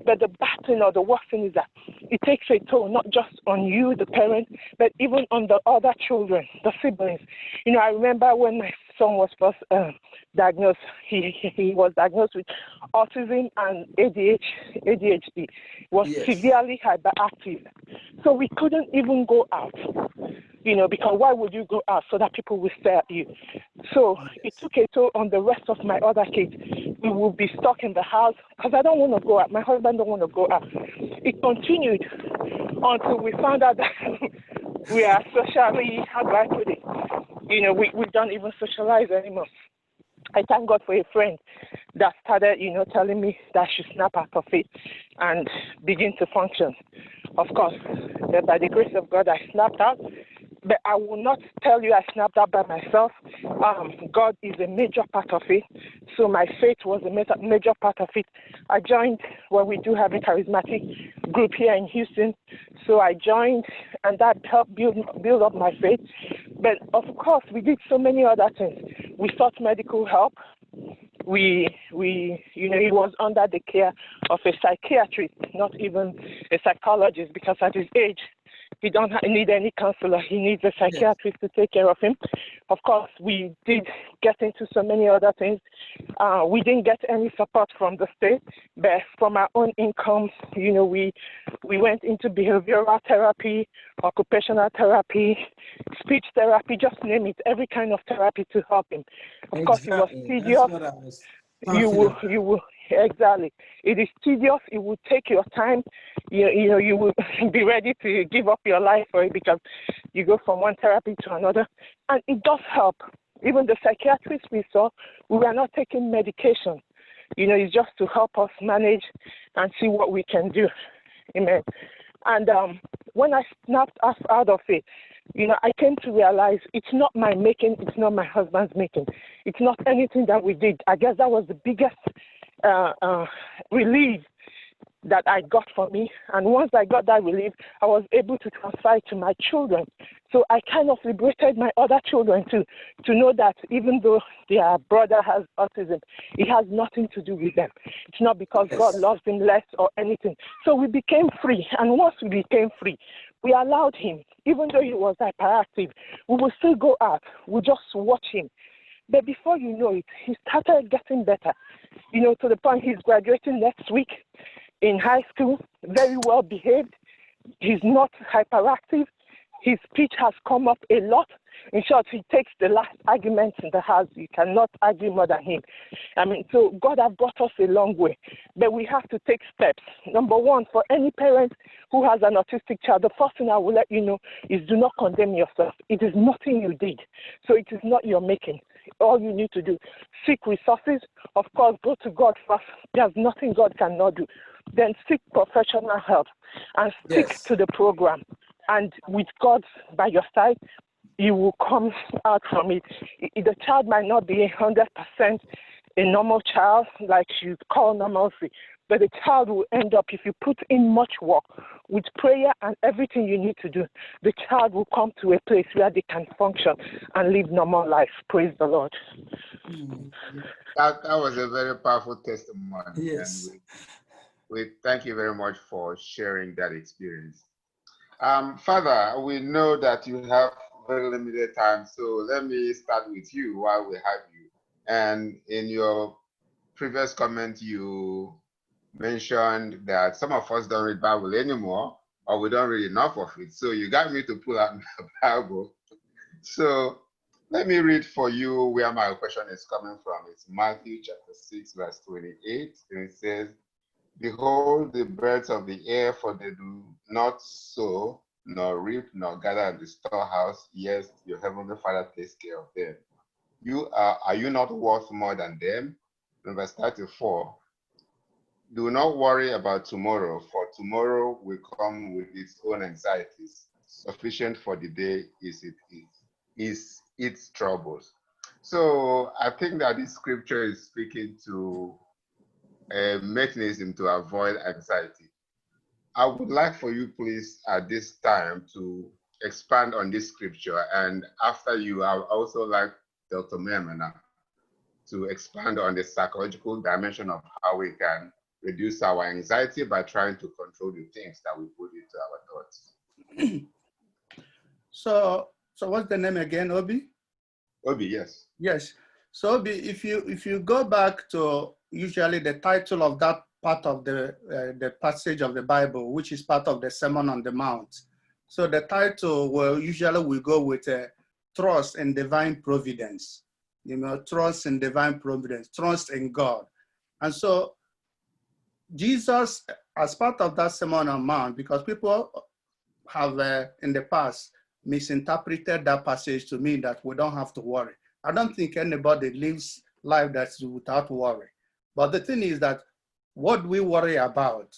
But the bad thing or the worst thing is that it takes a toll, not just on you, the parent, but even on the other children, the siblings. I remember when my son was first diagnosed, he was diagnosed with autism and ADHD. He was severely hyperactive. So we couldn't even go out, because why would you go out? So that people will stare at you. So it took a toll on the rest of my other kids. We will be stuck in the house because I don't want to go out. My husband don't want to go out. It continued until we found out that we are socially, how do I put it? We don't even socialize anymore. I thank God for a friend that started, telling me that I should snap out of it and begin to function. Of course, by the grace of God, I snapped out. But I will not tell you I snapped out by myself. God is a major part of it. So my faith was a major part of it. I joined we do have a charismatic group here in Houston. So I joined, and that helped build up my faith. But of course, we did so many other things. We sought medical help. He was under the care of a psychiatrist, not even a psychologist, because at his age, he don't need any counselor. He needs a psychiatrist to take care of him. Of course, we did get into so many other things. We didn't get any support from the state, but from our own income, we went into behavioral therapy, occupational therapy, speech therapy, just name it, every kind of therapy to help him. Of course, it was tedious. You will exactly. It is tedious. It will take your time. You will be ready to give up your life for it, because you go from one therapy to another, and it does help. Even the psychiatrists we saw, we were not taking medication. It's just to help us manage and see what we can do. Amen. And when I snapped us out of it, I came to realize it's not my making, it's not my husband's making. It's not anything that we did. I guess that was the biggest relief that I got for me. And once I got that relief, I was able to transfer it to my children. So I kind of liberated my other children too, to know that even though their brother has autism, it has nothing to do with them. It's not because God loves him less or anything. So we became free. And once we became free, we allowed him, even though he was hyperactive, we will still go out. We just watch him. But before you know it, he started getting better, to the point he's graduating next week in high school, very well behaved. He's not hyperactive. His speech has come up a lot. In short, he takes the last arguments in the house. You cannot argue more than him. So God has brought us a long way. But we have to take steps. Number one, for any parent who has an autistic child, the first thing I will let you know is do not condemn yourself. It is nothing you did. So it is not your making. All you need to do, seek resources. Of course, go to God first. There's nothing God cannot do. Then seek professional help and stick to the program. And with God by your side, you will come out from it. The child might not be 100% a normal child, like you call normalcy, but the child will end up, if you put in much work with prayer and everything you need to do, the child will come to a place where they can function and live normal life. Praise the Lord. That was a very powerful testimony. Yes. And we thank you very much for sharing that experience. Father, we know that you have very limited time, so let me start with you while we have you. And in your previous comment, you mentioned that some of us don't read Bible anymore, or we don't read enough of it. So you got me to pull out my Bible. So let me read for you where my question is coming from. It's Matthew chapter 6, verse 28, and it says, "Behold the birds of the air, for they do not sow, nor reap, nor gather in the storehouse, yes, your heavenly Father takes care of them. Are you not worth more than them?" In verse 34, "Do not worry about tomorrow, for tomorrow will come with its own anxieties. Sufficient for the day is its troubles." So I think that this scripture is speaking to a mechanism to avoid anxiety. I would like for you, please, at this time to expand on this scripture. And after you, I would also like Dr. Moemena to expand on the psychological dimension of how we can reduce our anxiety by trying to control the things that we put into our thoughts. So what's the name again, Obi? Obi, yes. Yes. So Obi, if you go back to usually the title of that part of the passage of the Bible, which is part of the Sermon on the Mount. So the title will usually go with trust in divine providence. Trust in divine providence, trust in God. And so Jesus, as part of that Sermon on the Mount, because people have in the past misinterpreted that passage to mean that we don't have to worry. I don't think anybody lives life that's without worry. But the thing is that what we worry about.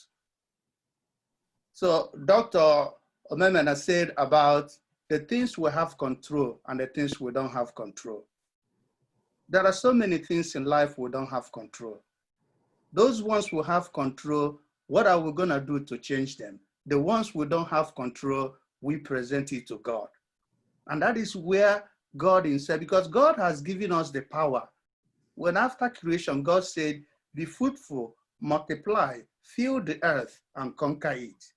So Dr. Moemena said about the things we have control and the things we don't have control. There are so many things in life we don't have control. Those ones we have control, what are we gonna do to change them? The ones we don't have control, we present it to God. And that is where God himself, because God has given us the power. When after creation, God said, "Be fruitful, multiply, fill the earth, and conquer it."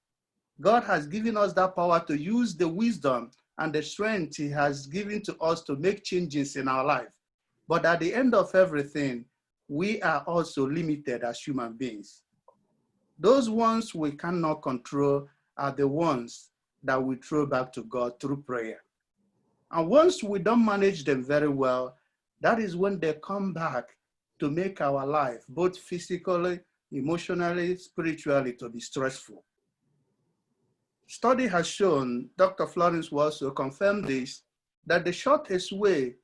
God has given us that power to use the wisdom and the strength he has given to us to make changes in our life. But at the end of everything, we are also limited as human beings. Those ones we cannot control are the ones that we throw back to God through prayer. And once we don't manage them very well, that is when they come back to make our life, both physically, emotionally, spiritually, to be stressful. Study has shown, Dr. Florence will also confirm this, that the shortest way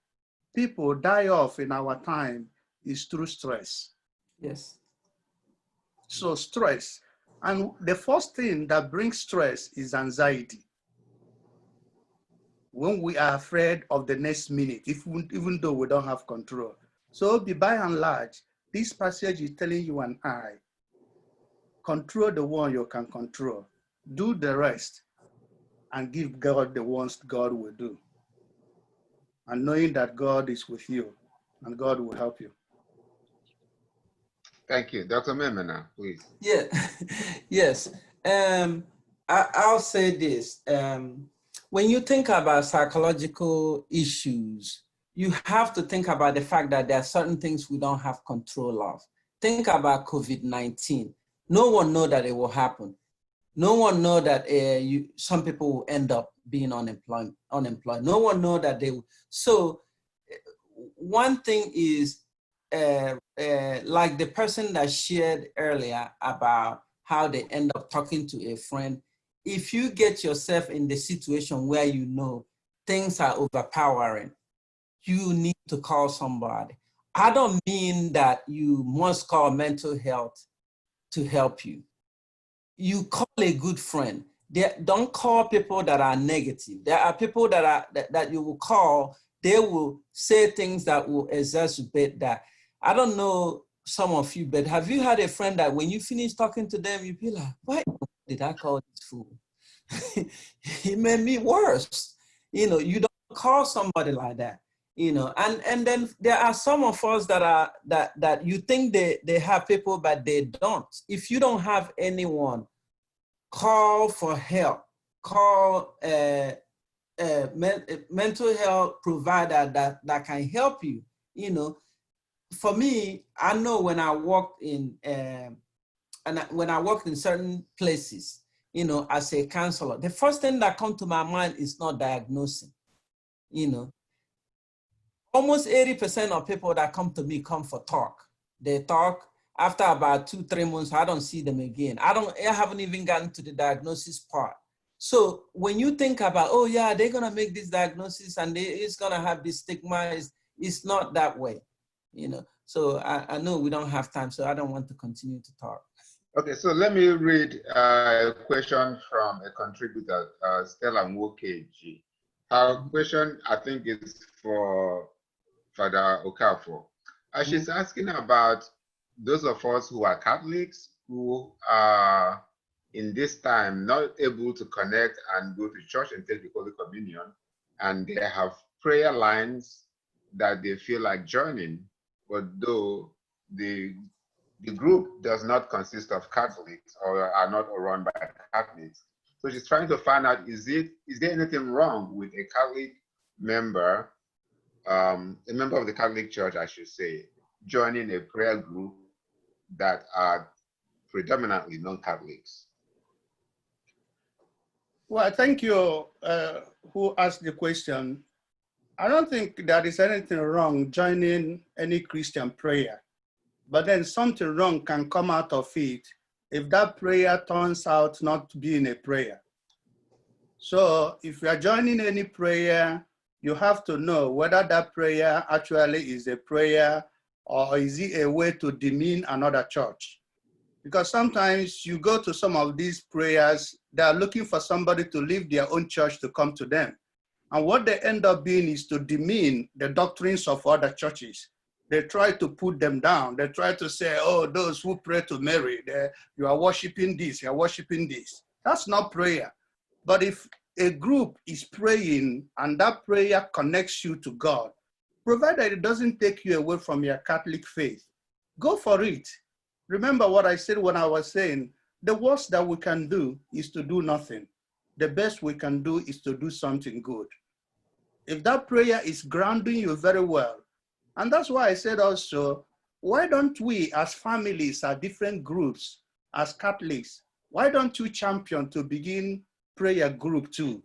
people die off in our time is through stress. Yes. So stress. And the first thing that brings stress is anxiety. When we are afraid of the next minute, even though we don't have control. So by and large, this passage is telling you and I Control the one you can control. Do the rest and give God the ones God will do. And knowing that God is with you and God will help you. Thank you. Dr. Moemena, please. Yeah, yes. I'll say this. When you think about psychological issues, you have to think about the fact that there are certain things we don't have control of. Think about COVID-19. No one knows that it will happen. No one knows that some people will end up being unemployed. No one knows that they will. So one thing is, like the person that shared earlier about how they end up talking to a friend, if you get yourself in the situation where you know things are overpowering, you need to call somebody. I don't mean that you must call mental health to help you. You call a good friend. Don't call people that are negative. There are people that you will call, they will say things that will exacerbate that. I don't know some of you, but have you had a friend that when you finish talking to them, you be like, why did I call this fool? He made me worse. You know, you don't call somebody like that. You know, and then there are some of us that you think they have people, but they don't. If you don't have anyone, call for help. Call mental health provider that can help you. You know, for me, I know when I worked in when I worked in certain places, you know, as a counselor, the first thing that comes to my mind is not diagnosing. You know, almost 80% of people that come to me come for talk. They talk. After about 2-3 months, I don't see them again. I haven't even gotten to the diagnosis part. So when you think about, oh yeah, they're gonna make this diagnosis and it's gonna have this stigma, it's not that way, you know. So I know we don't have time, so I don't want to continue to talk. Okay, so let me read a question from a contributor, Stella Nwokeji. Her question, I think, is for Father Okafor. She's asking about those of us who are Catholics who are in this time not able to connect and go to church and take the Holy Communion, and they have prayer lines that they feel like joining, but though the group does not consist of Catholics or are not run by Catholics. So she's trying to find out, is there anything wrong with a Catholic member, a member of the Catholic Church, I should say, joining a prayer group that are predominantly non-Catholics? Well, thank you who asked the question. I don't think there is anything wrong joining any Christian prayer, but then something wrong can come out of it if that prayer turns out not being a prayer. So if you are joining any prayer, you have to know whether that prayer actually is a prayer or is it a way to demean another church. Because sometimes you go to some of these prayers, they are looking for somebody to leave their own church to come to them. And what they end up being is to demean the doctrines of other churches. They try to put them down. They try to say, oh, those who pray to Mary, you are worshiping this, you are worshiping this. That's not prayer. But if a group is praying and that prayer connects you to God, provided it doesn't take you away from your Catholic faith, go for it. Remember what I said when I was saying, the worst that we can do is to do nothing. The best we can do is to do something good. If that prayer is grounding you very well, and that's why I said also, why don't we as families, as different groups, as Catholics, why don't you champion to begin prayer group too?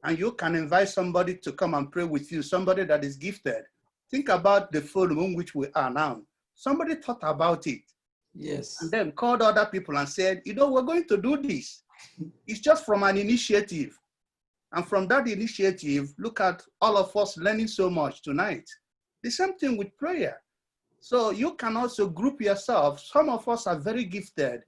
And you can invite somebody to come and pray with you, somebody that is gifted. Think about the forum in which we are now. Somebody thought about it. Yes. And then called other people and said, you know, we're going to do this. It's just from an initiative. And from that initiative, look at all of us learning so much tonight. The same thing with prayer. So you can also group yourself. Some of us are very gifted,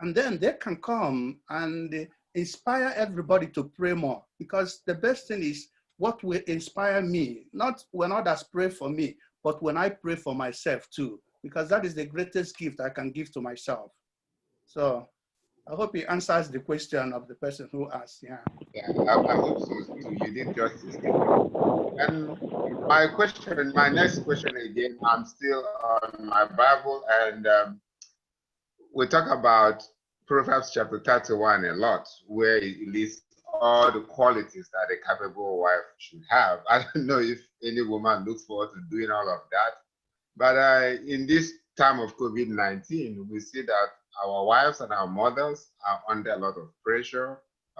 and then they can come and inspire everybody to pray more, because the best thing is what will inspire me, not when others pray for me, but when I pray for myself too, because that is the greatest gift I can give to myself. So I hope he answers the question of the person who asked. Yeah. Yeah, I hope so too. You did justice. And my next question again, I'm still on my Bible, and we talk about Proverbs chapter 31 a lot, where it lists all the qualities that a capable wife should have. I don't know if any woman looks forward to doing all of that, but in this time of COVID-19, we see that our wives and our mothers are under a lot of pressure.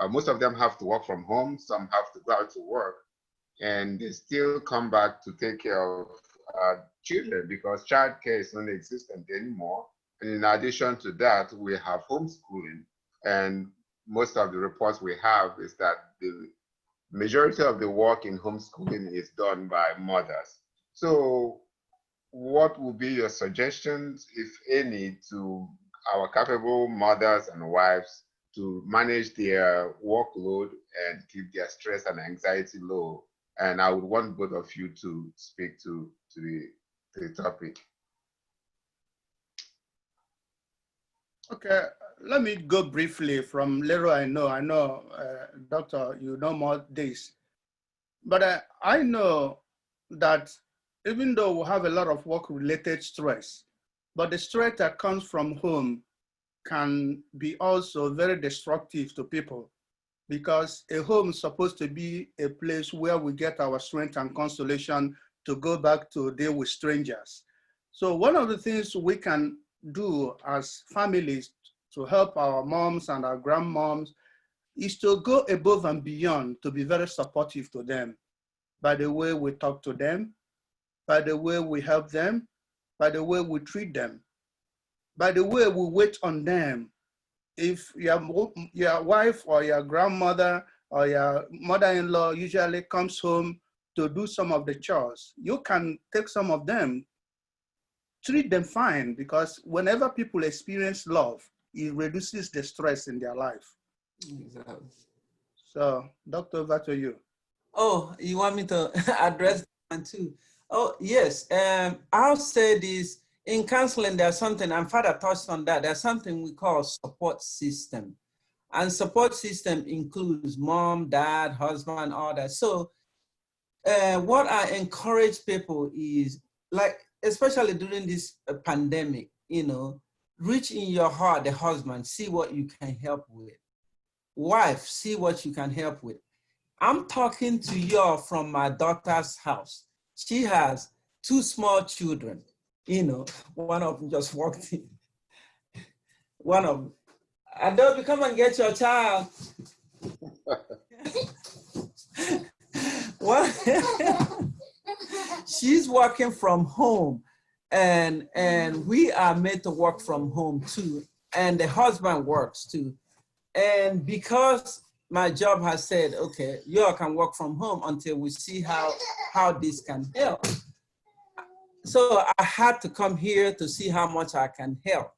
Most of them have to work from home, some have to go out to work, and they still come back to take care of children because childcare is not existent anymore. And in addition to that, we have homeschooling. And most of the reports we have is that the majority of the work in homeschooling is done by mothers. So what would be your suggestions, if any, to our capable mothers and wives to manage their workload and keep their stress and anxiety low? And I would want both of you to speak to the topic. Okay, let me go briefly from Leroy. I know, Doctor, you know more this. But I know that even though we have a lot of work-related stress, but the stress that comes from home can be also very destructive to people, because a home is supposed to be a place where we get our strength and consolation to go back to deal with strangers. So one of the things we can do as families to help our moms and our grandmoms is to go above and beyond to be very supportive to them by the way we talk to them, by the way we help them, by the way we treat them, by the way we wait on them. If your wife or your grandmother or your mother-in-law usually comes home to do some of the chores, you can take some of them, treat them fine, because whenever people experience love, it reduces the stress in their life. Exactly. So, Doctor, over to you. Oh, you want me to address that one too? Oh, yes. I'll say this. In counseling, there's something, and Father touched on that, there's something we call support system. And support system includes mom, dad, husband, all that. So what I encourage people is, like, especially during this pandemic, reach in your heart, the husband, see what you can help with. Wife, see what you can help with. I'm talking to you from my daughter's house. She has 2 small children. One of them just walked in. One of them, Adobe, come and get your child. She's working from home, and we are made to work from home too. And the husband works too. And because my job has said, okay, you all can work from home until we see how this can help. So I had to come here to see how much I can help.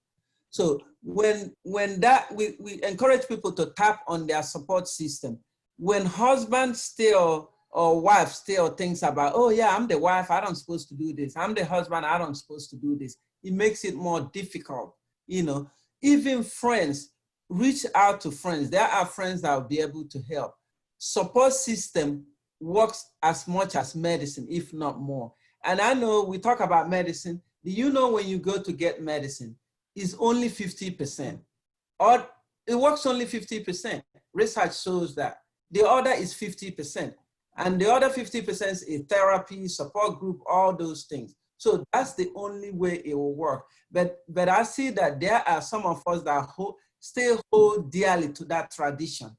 So when that, we encourage people to tap on their support system. When husband still or wife still thinks about, oh yeah, I'm the wife, I don't supposed to do this. I'm the husband, I don't supposed to do this. It makes it more difficult. Even friends, reach out to friends. There are friends that will be able to help. Support system works as much as medicine, if not more. And I know we talk about medicine. Do you know when you go to get medicine, it's only 50%, or it works only 50%. Research shows that. The other is 50%. And the other 50% is therapy, support group, all those things. So that's the only way it will work. But I see that there are some of us that still hold dearly to that tradition.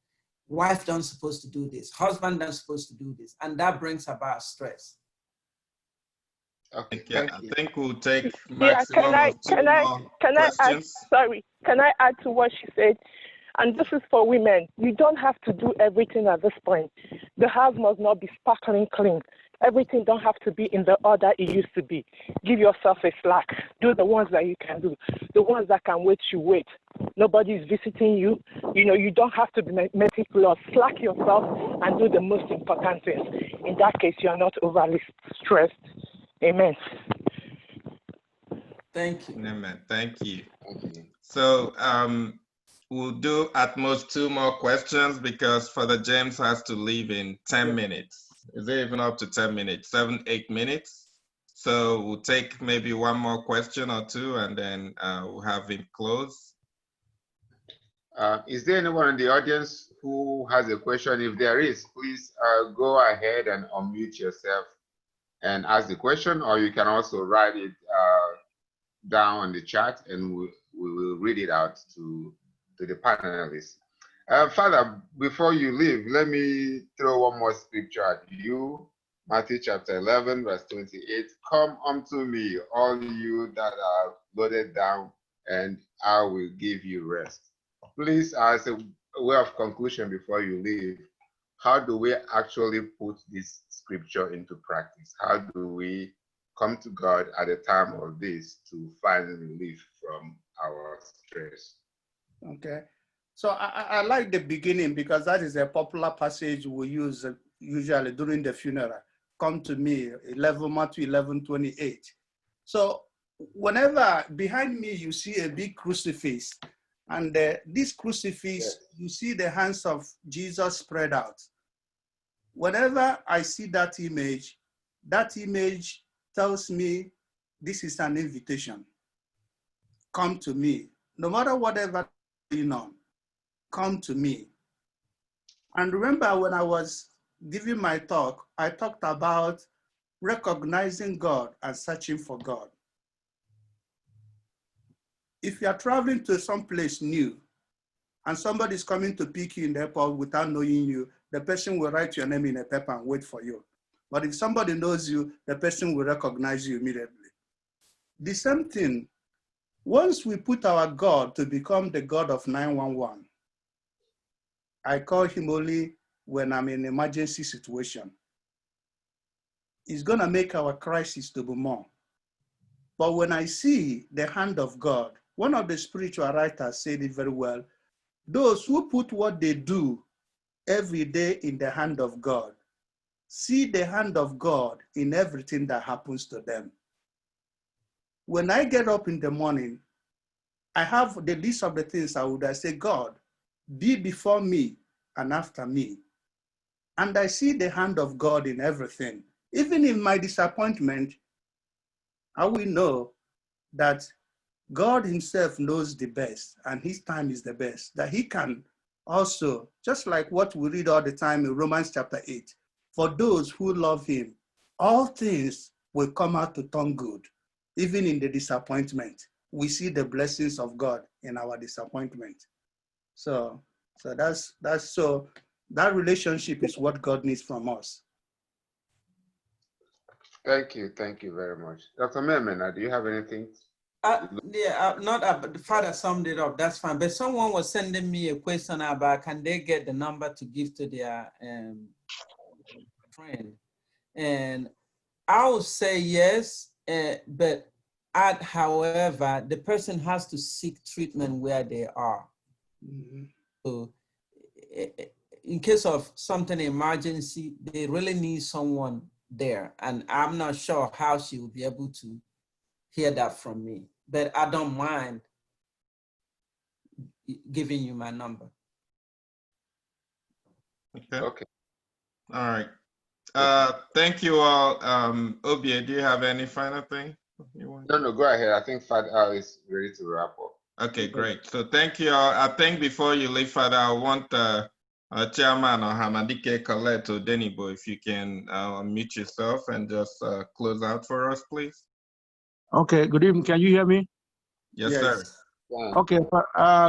Wife don't supposed to do this, husband don't supposed to do this, and that brings about stress. Okay, yeah, I think we'll take maximum Yeah, of 2 more questions. Can I add to what she said? And this is for women. You don't have to do everything at this point. The house must not be sparkling clean. Everything don't have to be in the order it used to be. Give yourself a slack. Do the ones that you can do. The ones that can wait, you wait. Nobody is visiting you. You don't have to be meticulous. Slack yourself and do the most important things. In that case, you are not overly stressed. Amen. Thank you. Amen. Thank you. So we'll do at most 2 more questions because Father James has to leave in 10 minutes. Is it even up to 10 minutes? 7, 8 minutes? So we'll take maybe 1 more question or 2 and then we'll have him close. Is there anyone in the audience who has a question? If there is, please go ahead and unmute yourself and ask the question, or you can also write it down on the chat and we will read it out to the panelists. Father, before you leave, let me throw one more scripture at you. Matthew chapter 11, verse 28. Come unto me, all you that are loaded down, and I will give you rest. Please, as a way of conclusion before you leave, how do we actually put this scripture into practice? How do we come to God at a time of this to find relief from our stress? Okay. So I like the beginning because that is a popular passage we use usually during the funeral. Come to me, Matthew 11:28. So whenever behind me you see a big crucifix, and this crucifix, yes, you see the hands of Jesus spread out. Whenever I see that image tells me this is an invitation. Come to me. No matter whatever is going on, come to me. And remember when I was giving my talk, I talked about recognizing God and searching for God. If you are traveling to some place new and somebody is coming to pick you in the airport without knowing you, the person will write your name in a paper and wait for you. But if somebody knows you, the person will recognize you immediately. The same thing, once we put our God to become the God of 911, I call him only when I'm in an emergency situation. It's gonna make our crisis to be more. But when I see the hand of God, one of the spiritual writers said it very well, those who put what they do every day in the hand of God, see the hand of God in everything that happens to them. When I get up in the morning, I have the list of the things I would say, God, be before me and after me. And I see the hand of God in everything. Even in my disappointment, I will know that God himself knows the best and his time is the best, that he can also, just like what we read all the time in Romans chapter 8, for those who love him, all things will come out to turn good. Even in the disappointment, we see the blessings of God in our disappointment. So that relationship is what God needs from us. Thank you very much. Dr. Moemena, do you have anything? The father summed it up, that's fine. But someone was sending me a question about can they get the number to give to their friend? And I would say yes, but however, the person has to seek treatment where they are. Mm-hmm. So in case of something emergency, they really need someone there. And I'm not sure how she will be able to hear that from me, but I don't mind giving you my number. Okay. All right. Thank you all. Obie, do you have any final thing? No, go ahead. I think Father is ready to wrap up. Okay, great. So thank you all. I think before you leave, Father, I want Chairman or Hamadike Colette or Denibo, if you can unmute yourself and just close out for us, please. Okay, good evening. Can you hear me? Yes, sir. Yeah. Okay,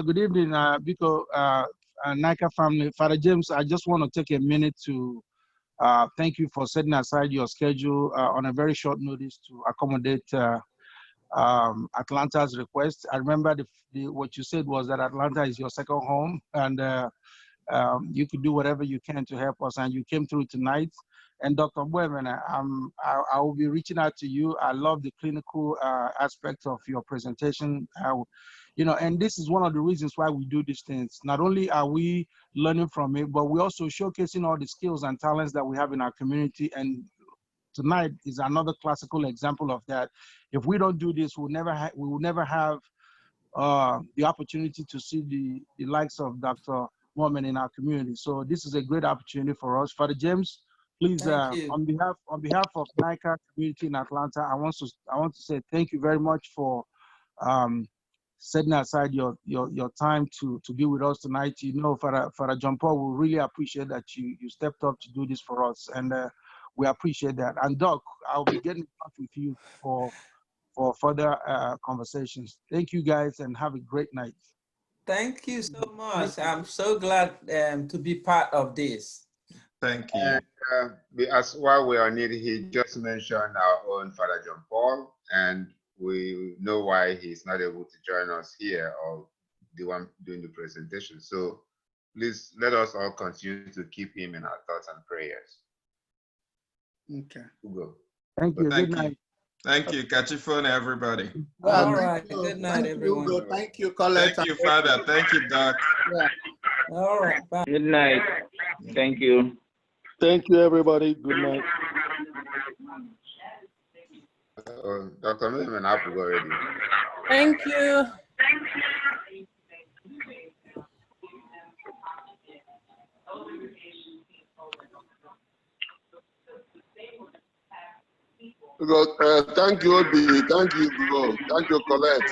good evening, Biko, NICCA family. Father James, I just want to take a minute to thank you for setting aside your schedule on a very short notice to accommodate Atlanta's request. I remember what you said was that Atlanta is your second home, and you could do whatever you can to help us, and you came through tonight. And Dr. Moemena, I will be reaching out to you. I love the clinical aspect of your presentation. And this is one of the reasons why we do these things. Not only are we learning from it, but we're also showcasing all the skills and talents that we have in our community. And tonight is another classical example of that. If we don't do this, we will never have the opportunity to see the likes of Dr. Moemena in our community. So this is a great opportunity for us. Father James, please, on behalf of NICCA community in Atlanta, I want to say thank you very much for setting aside your time to be with us tonight. You know, Father John Paul, we really appreciate that you stepped up to do this for us, and we appreciate that. And Doc, I'll be getting in touch with you for further conversations. Thank you guys, and have a great night. Thank you so much. I'm so glad to be part of this. Thank you. As while we are on it, he just mentioned our own Father John Paul, and we know why he's not able to join us here or the one doing the presentation. So please let us all continue to keep him in our thoughts and prayers. Okay. Ugo. Thank you. Thank Good you. night. Thank you. Catch your phone, everybody. All right. Good night, everyone. Ugo. Thank you, Colette. Thank you, Father. Thank you, Doc. Yeah. All right. Bye. Good night. Thank you. Thank you, everybody. Good night. Dr. Moemena up already. Thank you. Thank you, Obi. Thank you, Go. Thank you, Colette.